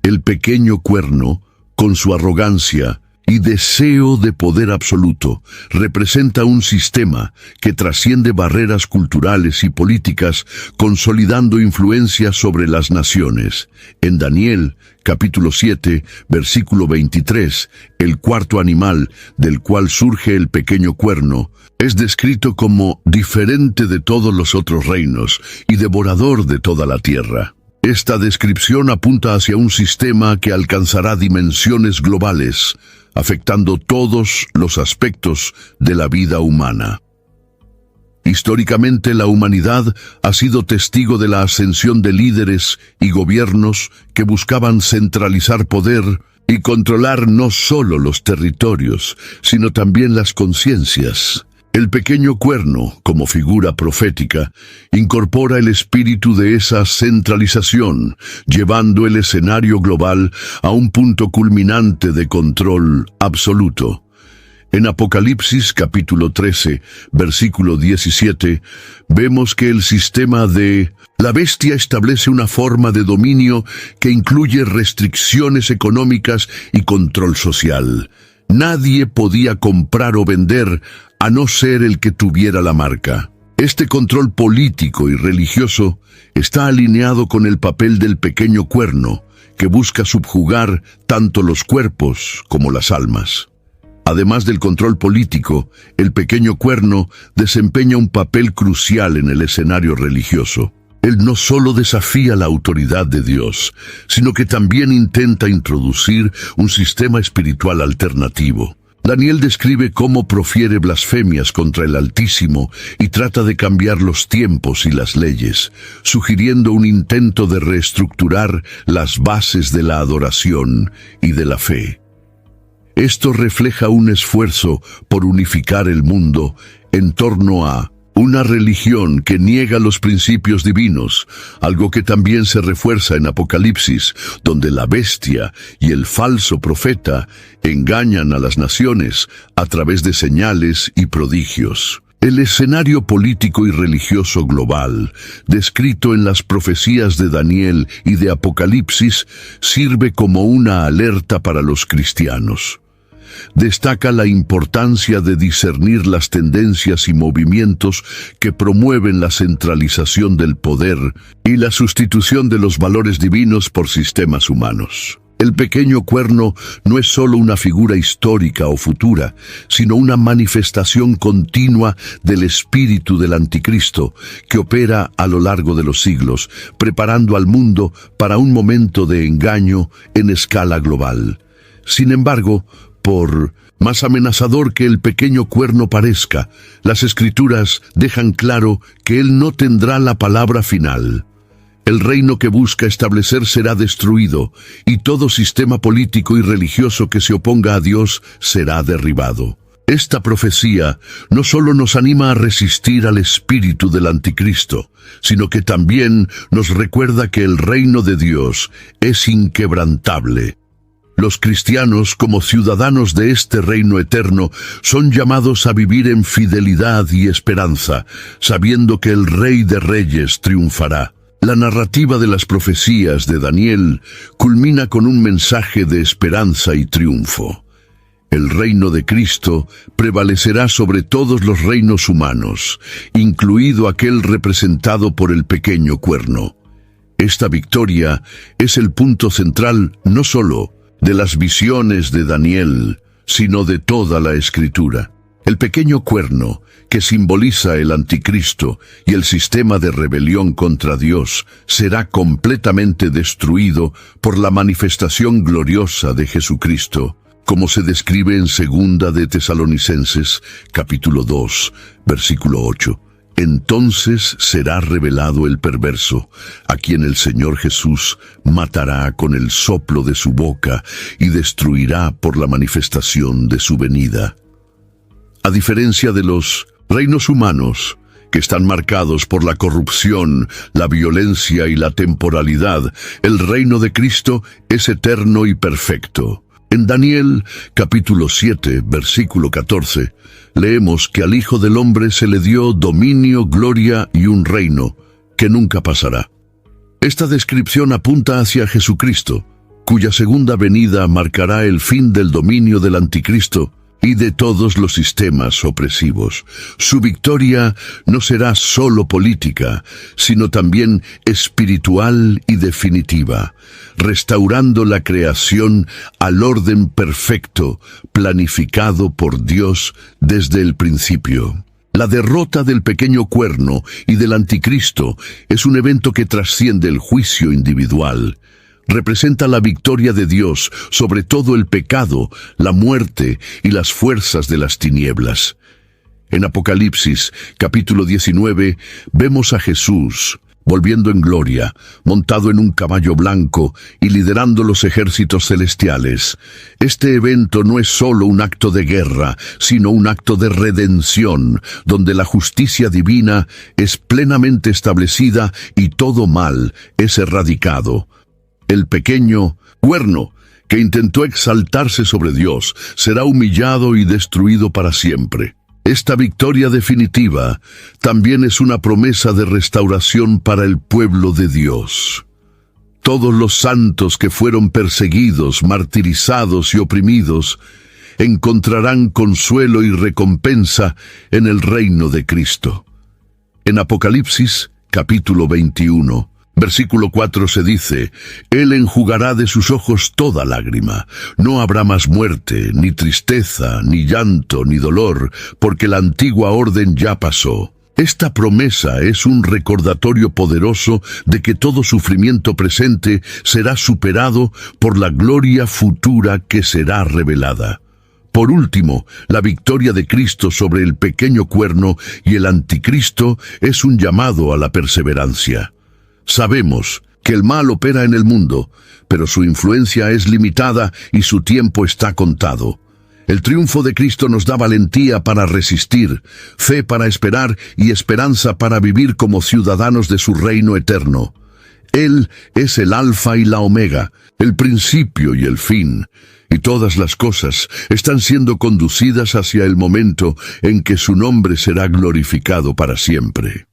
El pequeño cuerno, con su arrogancia y deseo de poder absoluto, representa un sistema que trasciende barreras culturales y políticas, consolidando influencia sobre las naciones. En Daniel, capítulo 7, versículo 23, el cuarto animal, del cual surge el pequeño cuerno, es descrito como diferente de todos los otros reinos y devorador de toda la tierra. Esta descripción apunta hacia un sistema que alcanzará dimensiones globales, afectando todos los aspectos de la vida humana. Históricamente, la humanidad ha sido testigo de la ascensión de líderes y gobiernos que buscaban centralizar poder y controlar no solo los territorios, sino también las conciencias. El pequeño cuerno, como figura profética, incorpora el espíritu de esa centralización, llevando el escenario global a un punto culminante de control absoluto. En Apocalipsis capítulo 13, versículo 17, vemos que el sistema de la bestia establece una forma de dominio que incluye restricciones económicas y control social. Nadie podía comprar o vender a no ser el que tuviera la marca. Este control político y religioso está alineado con el papel del pequeño cuerno, que busca subjugar tanto los cuerpos como las almas. Además del control político, el pequeño cuerno desempeña un papel crucial en el escenario religioso. Él no solo desafía la autoridad de Dios, sino que también intenta introducir un sistema espiritual alternativo. Daniel describe cómo profiere blasfemias contra el Altísimo y trata de cambiar los tiempos y las leyes, sugiriendo un intento de reestructurar las bases de la adoración y de la fe. Esto refleja un esfuerzo por unificar el mundo en torno a una religión que niega los principios divinos, algo que también se refuerza en Apocalipsis, donde la bestia y el falso profeta engañan a las naciones a través de señales y prodigios. El escenario político y religioso global, descrito en las profecías de Daniel y de Apocalipsis, sirve como una alerta para los cristianos. Destaca la importancia de discernir las tendencias y movimientos que promueven la centralización del poder y la sustitución de los valores divinos por sistemas humanos. El pequeño cuerno no es solo una figura histórica o futura, sino una manifestación continua del espíritu del anticristo que opera a lo largo de los siglos, preparando al mundo para un momento de engaño en escala global. Sin embargo, por más amenazador que el pequeño cuerno parezca, las Escrituras dejan claro que él no tendrá la palabra final. El reino que busca establecer será destruido, y todo sistema político y religioso que se oponga a Dios será derribado. Esta profecía no solo nos anima a resistir al espíritu del anticristo, sino que también nos recuerda que el reino de Dios es inquebrantable. Los cristianos, como ciudadanos de este reino eterno, son llamados a vivir en fidelidad y esperanza, sabiendo que el Rey de Reyes triunfará. La narrativa de las profecías de Daniel culmina con un mensaje de esperanza y triunfo. El reino de Cristo prevalecerá sobre todos los reinos humanos, incluido aquel representado por el pequeño cuerno. Esta victoria es el punto central no solo de las visiones de Daniel, sino de toda la Escritura. El pequeño cuerno, que simboliza el anticristo y el sistema de rebelión contra Dios, será completamente destruido por la manifestación gloriosa de Jesucristo, como se describe en 2 de Tesalonicenses, capítulo 2, versículo 8. Entonces será revelado el perverso, a quien el Señor Jesús matará con el soplo de su boca y destruirá por la manifestación de su venida. A diferencia de los reinos humanos, que están marcados por la corrupción, la violencia y la temporalidad, el reino de Cristo es eterno y perfecto. En Daniel, capítulo 7, versículo 14, leemos que al Hijo del Hombre se le dio dominio, gloria y un reino que nunca pasará. Esta descripción apunta hacia Jesucristo, cuya segunda venida marcará el fin del dominio del anticristo y de todos los sistemas opresivos. Su victoria no será solo política, sino también espiritual y definitiva, restaurando la creación al orden perfecto, planificado por Dios desde el principio. La derrota del pequeño cuerno y del anticristo es un evento que trasciende el juicio individual. Representa la victoria de Dios sobre todo el pecado, la muerte y las fuerzas de las tinieblas. En Apocalipsis, capítulo 19, vemos a Jesús volviendo en gloria, montado en un caballo blanco y liderando los ejércitos celestiales. Este evento no es solo un acto de guerra, sino un acto de redención, donde la justicia divina es plenamente establecida y todo mal es erradicado. El pequeño cuerno que intentó exaltarse sobre Dios será humillado y destruido para siempre. Esta victoria definitiva también es una promesa de restauración para el pueblo de Dios. Todos los santos que fueron perseguidos, martirizados y oprimidos encontrarán consuelo y recompensa en el reino de Cristo. En Apocalipsis, capítulo 21, versículo 4 se dice: Él enjugará de sus ojos toda lágrima. No habrá más muerte, ni tristeza, ni llanto, ni dolor, porque la antigua orden ya pasó. Esta promesa es un recordatorio poderoso de que todo sufrimiento presente será superado por la gloria futura que será revelada. Por último, la victoria de Cristo sobre el pequeño cuerno y el anticristo es un llamado a la perseverancia. Sabemos que el mal opera en el mundo, pero su influencia es limitada y su tiempo está contado. El triunfo de Cristo nos da valentía para resistir, fe para esperar y esperanza para vivir como ciudadanos de su reino eterno. Él es el Alfa y la Omega, el principio y el fin, y todas las cosas están siendo conducidas hacia el momento en que su nombre será glorificado para siempre.